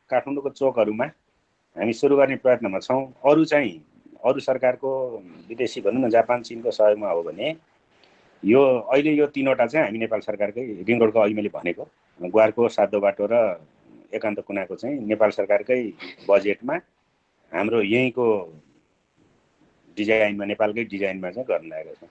[SPEAKER 24] काठमाडौँको चोकहरूमा हामी सुरु गर्ने प्रयत्नमा छौँ। अरू सरकारको विदेशी भनौँ न जापान, चीनको सहयोगमा हो भने यो अहिले यो 3वटा चाहिँ हामी नेपाल सरकारकै रिङ रोडको अघि मैले भनेको ग्वारको सातो बाटो र एकान्त कुनाको चाहिँ नेपाल सरकारकै बजेटमा हाम्रो यहीँको डिजाइनमा, नेपालकै डिजाइनमा चाहिँ गर्न लागेको छ।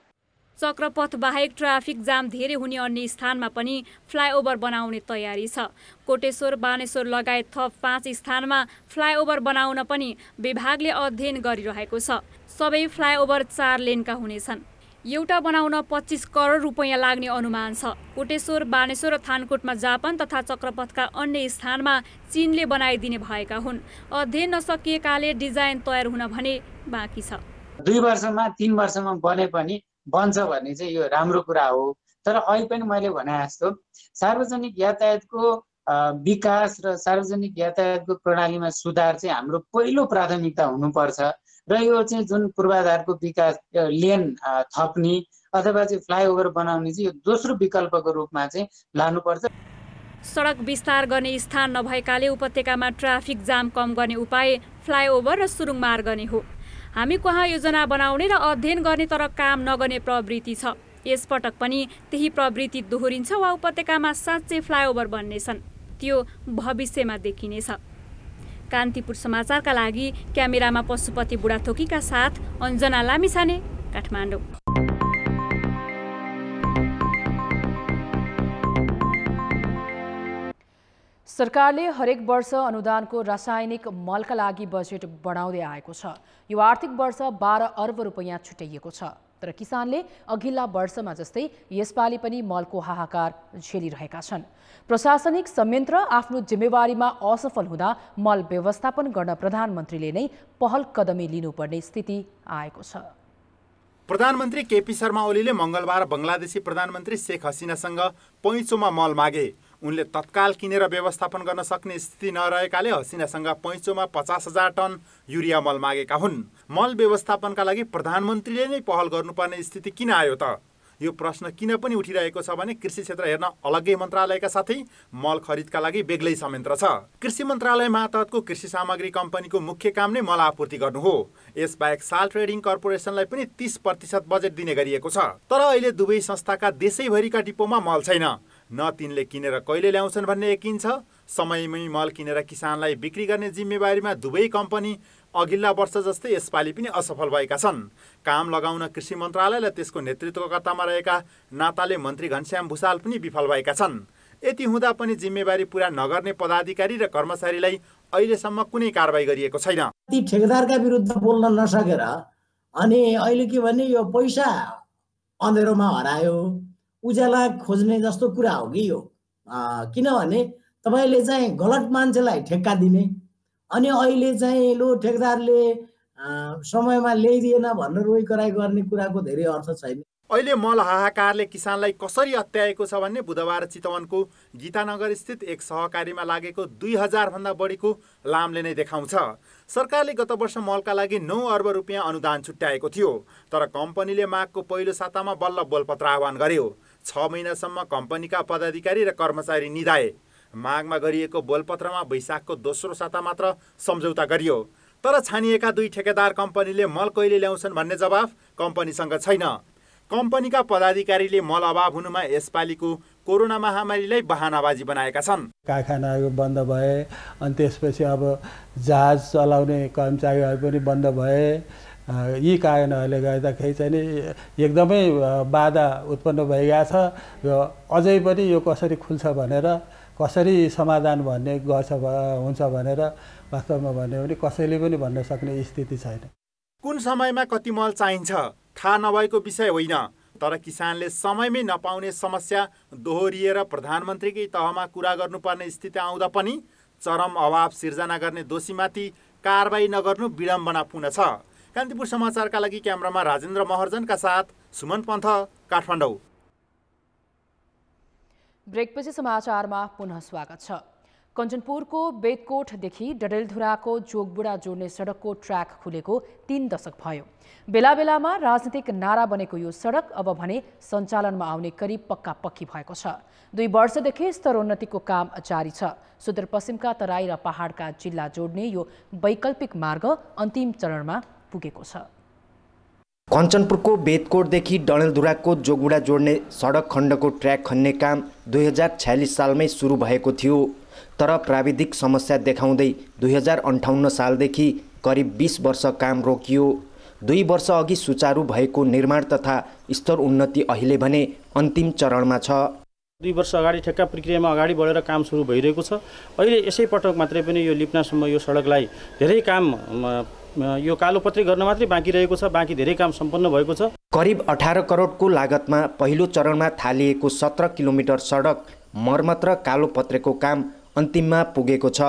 [SPEAKER 23] चक्रपथ बाहेक ट्राफिक जाम धेरै हुने अन्य स्थानमा पनि फ्लाइओभर बनाउने तयारी छ। कोटेश्वर, बानेश्वर लगायत थप 5 स्थानमा फ्लाइओभर बनाउन पनि विभागले अध्ययन गरिरहेको छ। सबै फ्लाइओभर 4 लेनका हुनेछन्। एउटा बनाउन 25 करोड रुपैयाँ लाग्ने अनुमान छ। कोटेश्वर, बानेश्वर र थानकोटमा जापान तथा चक्रपथका अन्य स्थानमा चीनले बनाइदिने भएका हुन्। अध्ययन नसकिएकाले डिजाइन तयार हुन भने बाँकी छ।
[SPEAKER 3] 2 वर्षमा 3 वर्षमा बने पनि बन्छ भन्ने चाहिँ यो राम्रो कुरा हो। तर अहिले पनि मैले भने जस्तो सार्वजनिक यातायातको विकास र सार्वजनिक यातायातको प्रणालीमा सुधार चाहिँ हाम्रो पहिलो प्राथमिकता हुनुपर्छ र यो चाहिँ जुन पूर्वाधारको विकास लेन थप्ने अथवा चाहिँ फ्लाइओभर बनाउने चाहिँ यो दोस्रो विकल्पको रूपमा चाहिँ लानुपर्छ।
[SPEAKER 23] सडक विस्तार गर्ने स्थान नभएकाले उपत्यकामा ट्राफिक जाम कम गर्ने उपाय फ्लाइओभर र सुरुङ मार्ग नै हो। हामी कहाँ योजना बनाउने र अध्ययन गर्ने तर काम नगर्ने प्रवृत्ति छ। यसपटक पनि त्यही प्रवृत्ति दोहोरिन्छ वा उपत्यकामा साँच्चै फ्लाइओभर बन्नेछन्, त्यो भविष्यमा देखिनेछ। कान्तिपुर समाचारका लागि क्यामेरामा पशुपति बुढाथोकीका साथ अञ्जना लामिछाने, काठमाडौँ।
[SPEAKER 2] सरकारले हरेक वर्ष अनुदानको रासायनिक मलका लागि बजेट बढाउँदै आएको छ। यो आर्थिक वर्ष 12 अर्ब रुपैयाँ छुट्याइएको छ। तर किसानले अघिल्ला वर्षमा जस्तै यसपालि पनि मलको हाहाकार झेलिरहेका छन्। प्रशासनिक संयन्त्र आफ्नो जिम्मेवारीमा असफल हुँदा मल व्यवस्थापन गर्न प्रधानमन्त्रीले नै पहल कदमी लिनुपर्ने स्थिति आएको छ।
[SPEAKER 5] प्रधानमन्त्री केपी शर्मा ओलीले मंगलबार बंगलादेशी प्रधानमन्त्री शेख हसिनासँग पैँचोमा मल मागे। उनले तत्काल किनेर व्यवस्थापन गर्न सक्ने स्थिति नरहेकाले हसिनासँग पैँचोमा 50,000 टन युरिया मल मागेका हुन्। मल व्यवस्थापनका लागि प्रधानमन्त्रीले नै पहल गर्नुपर्ने स्थिति किन आयो त? यो प्रश्न किन पनि उठिरहेको छ भने कृषि क्षेत्र हेर्न अलग्गै मन्त्रालयका साथै मल खरिदका लागि बेग्लै संयन्त्र छ। कृषि मन्त्रालय मातहतको कृषि सामग्री कम्पनीको मुख्य काम नै मल आपूर्ति गर्नु हो। यसबाहेक साल ट्रेडिङ कर्पोरेसनलाई पनि 30% बजेट दिने गरिएको छ। तर अहिले दुवै संस्थाका देशैभरिका डिपोमा मल छैन। न तिनले किनेर कहिले ल्याउँछन् भन्ने यकिन छ। समयमै मल किनेर किसानलाई बिक्री गर्ने जिम्मेवारीमा दुवै कम्पनी अघिल्ला वर्ष जस्तै यसपालि पनि असफल भएका छन्। काम लगाउन कृषि मन्त्रालय र त्यसको नेतृत्वकर्तामा रहेका नाताले मन्त्री घनश्याम भुसाल पनि विफल भएका छन्। यति हुँदा पनि जिम्मेवारी पूरा नगर्ने पदाधिकारी र कर्मचारीलाई अहिलेसम्म कुनै कारबाही गरिएको छैन।
[SPEAKER 7] ती ठेकेदारका विरुद्ध बोल्न नसकेर अनि अहिले के भने यो पैसा अँधेरोमा हरायो उज्याला खोज्ने जस्तो कुरा हो कि यो। किनभने तपाईले चाहिँ गलत मान्छेलाई ठेक्का दिने अनि अहिले चाहिँ लो ठेकेदारले समयमा ल्याइदिएन भनेर रोइ कराई गर्ने कुराको धेरै अर्थ छैन।
[SPEAKER 5] अहिले मल हाहाकारले किसानलाई कसरी अत्याएको छ भन्ने बुधबार चितवनको गीतानगर स्थित एक सहकारीमा लागेको 2000 भन्दा बढीको लामले नै देखाउँछ। सरकारले गत वर्ष मलका लागि 9 अर्ब रुपियाँ अनुदान छुट्याएको थियो। तर कम्पनीले मागको पहिलो सातामा बल्ल बोलपत्र आह्वान गर्यो। 6 महिनासम्म कम्पनीका पदाधिकारी र कर्मचारी निधाए। मागमा गरिएको बोलपत्रमा वैशाखको दोस्रो साता मात्र सम्झौता गरियो। तर छानिएका 2 ठेकेदार कम्पनीले मल कहिले ल्याउँछन् भन्ने जवाफ कम्पनीसँग छैन। कम्पनीका पदाधिकारीले मल अभाव हुनुमा यसपालिको कोरोना महामारीलाई बहानाबाजी बनाएका छन्।
[SPEAKER 8] कारखानाहरू बन्द भए अनि त्यसपछि अब जहाज चलाउने कर्मचारीहरू पनि बन्द भए। यी कारणहरूले गर्दाखेरि चाहिँ नि एकदमै बाधा उत्पन्न भइरहेको छ। र अझै पनि यो कसरी खुल्छ भनेर कसरी समाधान भन्ने गर्छ हुन्छ भनेर वास्तवमा भन्यो भने कसैले पनि भन्न सक्ने स्थिति छैन।
[SPEAKER 5] कुन समयमा कति मल चाहिन्छ थाहा नभएको विषय होइन। तर किसानले समयमै नपाउने समस्या दोहोरिएर प्रधानमन्त्रीकै तहमा कुरा गर्नुपर्ने स्थिति आउँदा पनि चरम अभाव सिर्जना गर्ने दोषीमाथि कारबाही नगर्नु विडम्बनापूर्ण छ। कान्तिपुर समाचारका लागि क्यामेरामा राजेन्द्र महर्जनका साथ सुमन पन्थ, काठमाडौँ।
[SPEAKER 2] ब्रेकपछि समाचारमा पुनः स्वागत छ। कञ्चनपुरको बेदकोटदेखि डडेलधुराको जोगबुढा जोड्ने सडकको ट्र्याक खुलेको 3 दशक भयो। बेला बेलामा राजनीतिक नारा बनेको यो सडक अब भने सञ्चालनमा आउने करिब पक्का पक्की भएको छ। 2 वर्षदेखि स्तरोन्नतिको काम जारी छ। सुदूरपश्चिमका तराई र पहाडका जिल्ला जोड्ने यो वैकल्पिक मार्ग अन्तिम चरणमा पुगेको छ।
[SPEAKER 25] कञ्चनपुरको बेदकोटदेखि डडेलधुराको जोगबुढा जोड्ने सडक खण्डको ट्र्याक खन्ने काम 2046 सालमै सुरु भएको थियो। तर प्राविधिक समस्या देखाउँदै 2058 सालदेखि करिब 20 वर्ष काम रोकियो। 2 वर्ष अघि सुचारू भएको निर्माण तथा स्तर उन्नति अहिले भने अन्तिम चरणमा छ।
[SPEAKER 26] 2 वर्ष अगाडि ठेक्का प्रक्रियामा अगाडि बढेर काम सुरु भइरहेको छ। अहिले यसै पटक मात्रै पनि यो लिप्नासम्म यो सडकलाई धेरै काम यो कालोपत्री गर्न मात्रै बाँकी रहेको छ। बाँकी धेरै काम सम्पन्न भएको छ।
[SPEAKER 25] करिब 18 करोडको लागतमा पहिलो चरणमा थालिएको 17 किलोमिटर सडक मर्मत र कालोपत्रेको काम अन्तिममा पुगेको छ।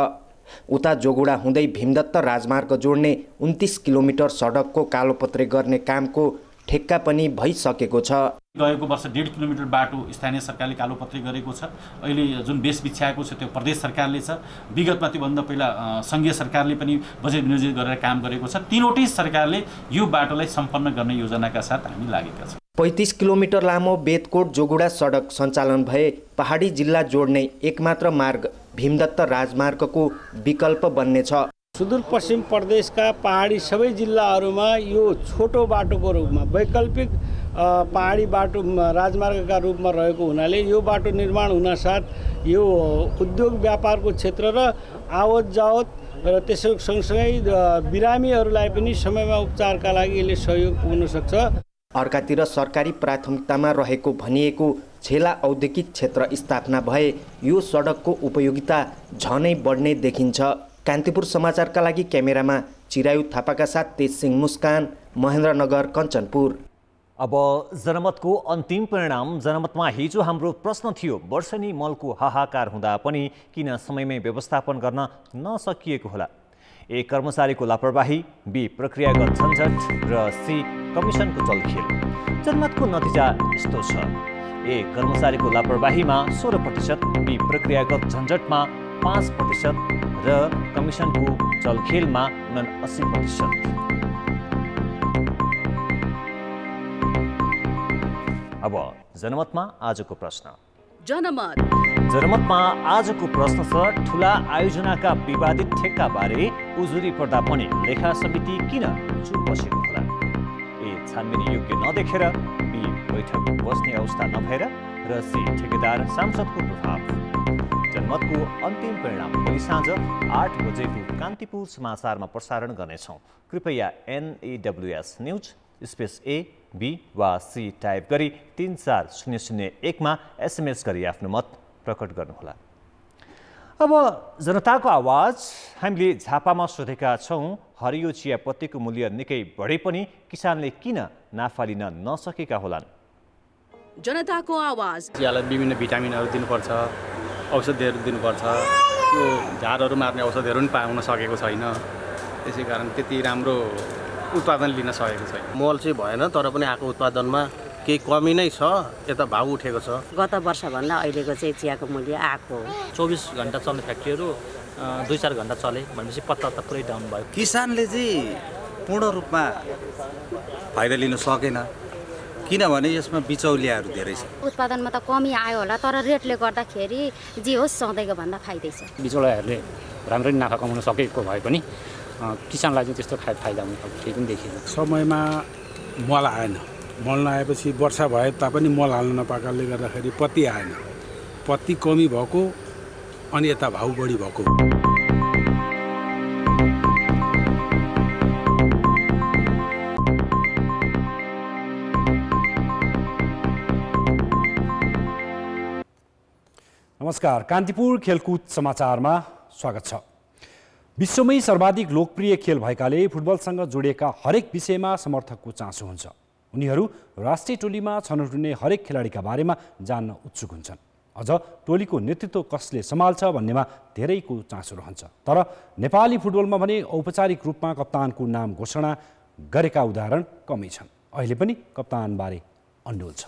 [SPEAKER 25] उता जोगुडा हुँदै भीमदत्त राजमार्ग जोड्ने 29 किलोमिटर सडकको कालोपत्रे गर्ने कामको ठेक्का पनि भइसकेको छ।
[SPEAKER 26] गएको वर्ष 1.5 किलोमिटर बाटो स्थानीय सरकारले कालोपत्री गरेको छ। अहिले जुन बेस बिछ्याएको छ त्यो प्रदेश सरकारले छ। विगतमा त्योभन्दा पहिला सङ्घीय सरकारले पनि बजेट विनियोजित गरेर काम गरेको छ। तीनवटै सरकारले यो बाटोलाई सम्पन्न गर्ने योजनाका साथ हामी लागेका छौँ।
[SPEAKER 25] 35 किलोमिटर लामो बेतकोट जोगुडा सडक सञ्चालन भए पहाडी जिल्ला जोड्ने एकमात्र मार्ग भीमदत्त राजमार्गको विकल्प बन्नेछ।
[SPEAKER 6] सुदूरपश्चिम प्रदेशका पहाडी सबै जिल्लाहरूमा यो छोटो बाटोको रूपमा वैकल्पिक पहाडी बाटो राजमार्गका रूपमा रहेको हुनाले यो बाटो निर्माण हुनासाथ यो उद्योग व्यापारको क्षेत्र र आवत जावत र त्यसको सँगसँगै बिरामीहरूलाई पनि समयमा उपचारका लागि यसले सहयोग पुग्न सक्छ।
[SPEAKER 25] अर्कातिर सरकारी प्राथमिकतामा रहेको भनिएको छेला औद्योगिक क्षेत्र स्थापना भए यो सडकको उपयोगिता झनै बढ्ने देखिन्छ। कान्तिपुर समाचारका लागि क्यामेरामा चिरायु थापाका साथ तेजसिंह मुस्कान, महेन्द्रनगर, कञ्चनपुर।
[SPEAKER 1] अब जनमतको अन्तिम परिणाम। जनमतमा हिजो हाम्रो प्रश्न थियो, वर्षेनी मलको हाहाकार हुँदा पनि किन समयमै व्यवस्थापन गर्न नसकिएको होला? ए कर्मचारीको लापरवाही, बी प्रक्रियागत झन्झट र सी कमिसनको चलखेल। जनमतको नतिजा यस्तो छ। ए कर्मचारीको लापरवाहीमा 16%, बी प्रक्रियागत झन्झटमा 5% र कमिसनको चलखेलमा 79%। अब जनमतमा आजको प्रश्न। जनमतमा आजको प्रश्न छ, ठुला आयोजनाका विवादित ठेक्काबारे उजुरी पर्दा पनि लेखा समिति किन चुप बसेको होला? ए छानबिन योग्य नदेखेर, बी बैठक बस्ने अवस्था नभएर र सी ठेकेदार सांसदको प्रभाव। जनमतको अन्तिम परिणाम भोलि साँझ 8 बजेको कान्तिपुर समाचारमा प्रसारण गर्नेछौँ। कृपया NAWS news space A, B वा C टाइप गरी 34001मा SMS गरी आफ्नो मत प्रकट गर्नुहोला। अब जनताको आवाज। हामीले झापामा सोधेका छौँ, हरियो चियापत्तीको मूल्य निकै बढे पनि किसानले किन नाफा लिन नसकेका होलान्?
[SPEAKER 9] जनताको आवाज।
[SPEAKER 10] चियालाई विभिन्न भिटामिनहरू दिनुपर्छ, औषधिहरू दिनुपर्छ। त्यो झारहरू मार्ने औषधिहरू पनि पाउन सकेको छैन। त्यसै कारण त्यति राम्रो उत्पादन लिन सकेको छैन।
[SPEAKER 11] मोल चाहिँ भएन, तर पनि आएको उत्पादनमा केही कमी नै छ। यता भाउ उठेको छ।
[SPEAKER 12] गत वर्षभन्दा अहिलेको चाहिँ चियाको मूल्य आएको।
[SPEAKER 13] 24 घण्टा चल्ने फ्याक्ट्रीहरू 2-4 घण्टा चले भनेपछि पत्ता त पुरै डाउन भयो।
[SPEAKER 27] किसानले चाहिँ पूर्ण रूपमा फाइदा लिन सकेन, किनभने यसमा बिचौलियाहरू धेरै छ।
[SPEAKER 12] उत्पादनमा त कमी आयो होला, तर रेटले गर्दाखेरि जे होस् सधैँको भन्दा फाइदै छ।
[SPEAKER 13] बिचौलियाहरूले राम्ररी नाफा कमाउन सकेको भए पनि किसानलाई चाहिँ त्यस्तो फाइदा हुने केही पनि देखिएन।
[SPEAKER 28] समयमा मल आएन। मल नआएपछि वर्षा भए तापनि मल हाल्न नपाएकाले गर्दाखेरि पत्ती आएन। पत्ती कमी भएको अनि यता भाउ बढी भएको।
[SPEAKER 29] नमस्कार, कान्तिपुर खेलकुद समाचारमा स्वागत छ। विश्वमै सर्वाधिक लोकप्रिय खेल भएकाले फुटबलसँग जोडिएका हरेक विषयमा समर्थकको चासो हुन्छ। उनीहरू राष्ट्रिय टोलीमा छनौट हुने हरेक खेलाडीका बारेमा जान्न उत्सुक हुन्छन्। अझ टोलीको नेतृत्व कसले सम्हाल्छ भन्नेमा धेरैको चासो रहन्छ। तर नेपाली फुटबलमा भने औपचारिक रूपमा कप्तानको नाम घोषणा गरेका उदाहरण कमै छन्। अहिले पनि कप्तानबारे अन्डोल छ।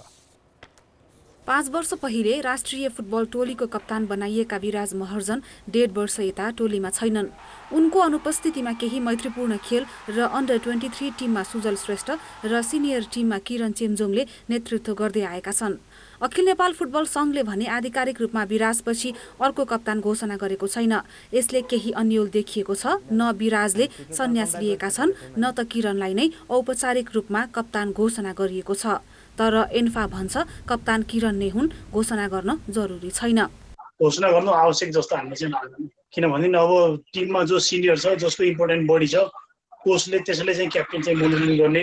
[SPEAKER 20] 5 वर्ष पहिले राष्ट्रिय फुटबल टोलीको कप्तान बनाइएका विराज महर्जन 1.5 वर्ष यता टोलीमा छैनन्। उनको अनुपस्थितिमा केही मैत्रीपूर्ण खेल र अन्डर 23 टिममा सुजल श्रेष्ठ र सिनियर टिममा किरण चेम्जोङले नेतृत्व गर्दै आएका छन्। अखिल नेपाल फुटबल सङ्घले भने आधिकारिक रूपमा विराजपछि अर्को कप्तान घोषणा गरेको छैन। यसले केही अन्यल देखिएको छ। न विराजले सन्यास लिएका छन्, न त किरणलाई नै औपचारिक रूपमा कप्तान घोषणा गरिएको छ। तर एन्फा भन्छ कप्तान किरण नै हुन्, घोषणा गर्न जरुरी छैन।
[SPEAKER 30] घोषणा गर्नु आवश्यक जस्तो हामीलाई चाहिँ लाग्दैन। किनभने अब टिममा जो सिनियर छ, जसको इम्पोर्टेन्ट बढी छ, कोचले त्यसैले चाहिँ क्याप्टेन चाहिँ मनोनयन गर्ने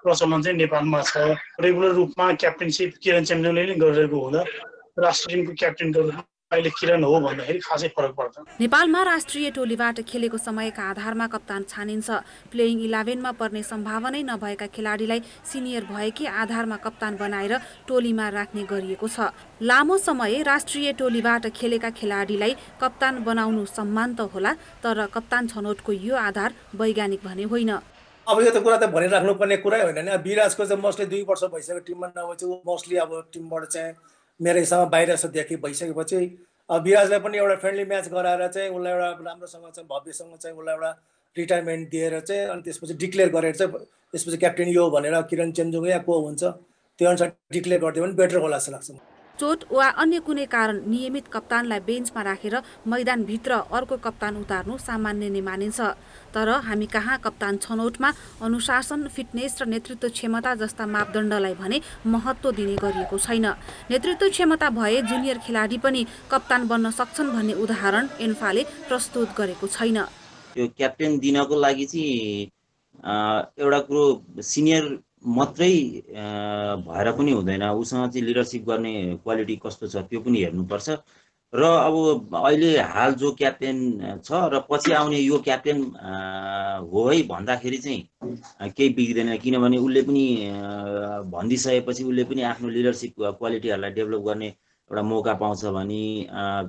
[SPEAKER 30] प्रचलन चाहिँ नेपालमा छ। रेगुलर रूपमा क्याप्टेनसिप किरण चेम्जोङले नै गरिरहेको हुँदा राष्ट्रिय टिमको क्याप्टेन गर्नु अहिले किरण हो भन्दाखेरि खासै फरक पर्छ।
[SPEAKER 20] नेपालमा राष्ट्रिय टोलीबाट खेलेको समयका आधारमा कप्तान छानिन्छ। प्लेइङ 11मा पर्ने सम्भावनै नभएका खेलाडीलाई सिनियर भएकै आधारमा कप्तान बनाएर टोलीमा राख्ने गरिएको छ। लामो समय राष्ट्रिय टोलीबाट खेलेका खेलाडीलाई कप्तान बनाउनु सम्मान त होला, तर कप्तान छनौटको यो आधार वैज्ञानिक भने होइन।
[SPEAKER 4] अब यो त कुरा त भनिराख्नुपर्ने कुरै होइन नि। विराजको चाहिँ मोस्टली 2 वर्ष भइसक्यो टिममा नभएपछि ऊ मोस्टली अब टिमबाट चाहिँ मेरो हिसाबमा बाहिर जस्तोदेखि भइसकेपछि विराजलाई पनि एउटा फ्रेन्डली म्याच गराएर चाहिँ उसलाई एउटा राम्रोसँग चाहिँ भव्यसँग चाहिँ उसलाई एउटा रिटायरमेन्ट दिएर चाहिँ अनि त्यसपछि डिक्लेयर गरेर चाहिँ त्यसपछि क्याप्टेन यो भनेर किरण चेम्जोङ या को हुन्छ त्यो अनुसार डिक्लेयर गरिदियो भने बेटर होला जस्तो लाग्छ।
[SPEAKER 20] चोट वा अन्य कुनै कारण नियमित कप्तानलाई बेन्चमा राखेर मैदानभित्र अर्को कप्तान उतार्नु सामान्य नै मानिन्छ। तर हामी कहाँ कप्तान छनौटमा अनुशासन, फिटनेस र नेतृत्व क्षमता जस्ता मापदण्डलाई भने महत्त्व दिने गरिएको छैन। नेतृत्व क्षमता भए जुनियर खेलाडी पनि कप्तान बन्न सक्छन् भन्ने उदाहरण एन्फाले प्रस्तुत गरेको छैन।
[SPEAKER 14] यो क्याप्टेन दिनको लागि चाहिँ एउटा कुरो सिनियर मात्रै भएर पनि हुँदैन, उसँग चाहिँ लिडरसिप गर्ने क्वालिटी कस्तो छ त्यो पनि हेर्नुपर्छ। र अब अहिले हाल जो क्याप्टेन छ र पछि आउने यो क्याप्टेन हो है भन्दाखेरि चाहिँ केही बिग्दैन, किनभने उसले पनि भनिदिइसकेपछि उसले पनि आफ्नो लिडरसिप क्वालिटीहरूलाई डेभलप गर्ने एउटा मौका पाउँछ भने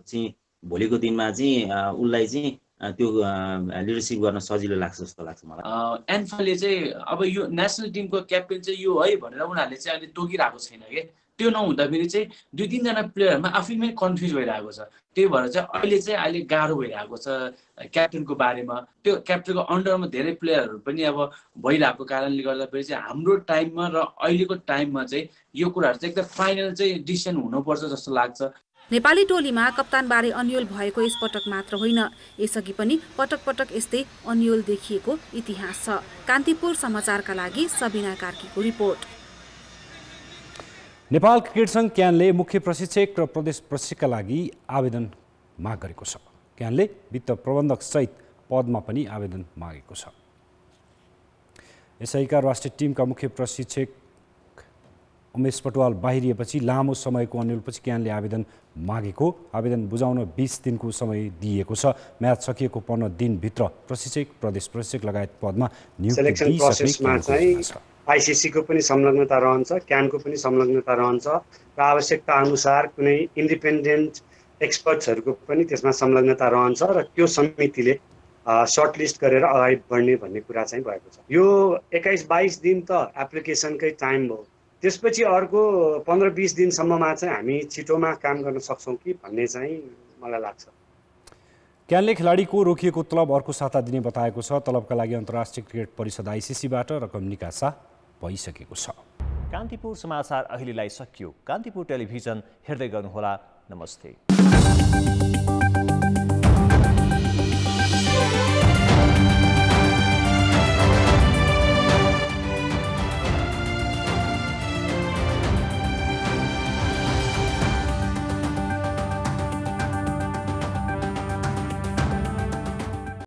[SPEAKER 14] चाहिँ भोलिको दिनमा चाहिँ उसलाई चाहिँ त्यो लिडरसिप गर्न सजिलो लाग्छ जस्तो लाग्छ मलाई।
[SPEAKER 15] एन्फाले चाहिँ अब यो नेसनल टिमको क्याप्टेन चाहिँ यो है भनेर उनीहरूले चाहिँ अहिले तोकिरहेको छैन के। त्यो नहुँदाखेरि चाहिँ 2-3 जना प्लेयरमा आफैमै कन्फ्युज भइरहेको छ। त्यही भएर चाहिँ अहिले गाह्रो भइरहेको छ क्याप्टेनको बारेमा। त्यो क्याप्टेनको अन्डरमा धेरै प्लेयरहरू पनि अब भइरहेको कारणले गर्दाखेरि चाहिँ हाम्रो टाइममा र अहिलेको टाइममा चाहिँ यो कुराहरू चाहिँ एकदम फाइनल चाहिँ डिसिसन हुनुपर्छ जस्तो लाग्छ।
[SPEAKER 20] नेपाली टोलीमा कप्तानबारे अन्यल भएको यसपटक मात्र होइन, यसअघि पनि पटक पटक यस्तै अन्यल देखिएको इतिहास छ। कान्तिपुर समाचारका लागि सबिना कार्कीको रिपोर्ट।
[SPEAKER 29] नेपाल क्रिकेट सङ्घ क्यानले मुख्य प्रशिक्षक र प्रदेश प्रशिक्षकका लागि आवेदन माग गरेको छ। क्यानले वित्त प्रबन्धक सहित पदमा पनि आवेदन मागेको छ। यसैका राष्ट्रिय टिमका मुख्य प्रशिक्षक उमेश पटवाल बाहिरिएपछि लामो समयको अन्यलपछि क्यानले आवेदन मागेको। आवेदन बुझाउन 20 दिनको समय दिएको छ। म्याच सकिएको 15 दिनभित्र प्रशिक्षक, प्रदेश प्रशिक्षक लगायत पदमा
[SPEAKER 16] सेलेक्सन प्रोसेसमा चाहिँ आइसिसीको पनि संलग्नता रहन्छ, क्यानको पनि संलग्नता रहन्छ र आवश्यकता अनुसार कुनै इन्डिपेन्डेन्ट एक्सपर्ट्सहरूको पनि त्यसमा संलग्नता रहन्छ र त्यो समितिले सर्टलिस्ट गरेर अगाडि बढ्ने भन्ने कुरा चाहिँ भएको छ। यो 21-22 दिन त एप्लिकेसनकै टाइम हो, त्यसपछि अर्को 15-20 दिनसम्ममा चाहिँ हामी छिटोमा काम गर्न सक्छौँ कि भन्ने चाहिँ मलाई लाग्छ।
[SPEAKER 29] क्यानले खेलाडीको रोकिएको तलब अर्को साता दिने बताएको छ। तलबका लागि अन्तर्राष्ट्रिय क्रिकेट परिषद आइसिसीबाट रकम निकासा भइसकेको छ।
[SPEAKER 1] कान्तिपुर समाचार अहिलेलाई सकियो। कान्तिपुर टेलिभिजन हेर्दै गर्नुहोला। नमस्ते।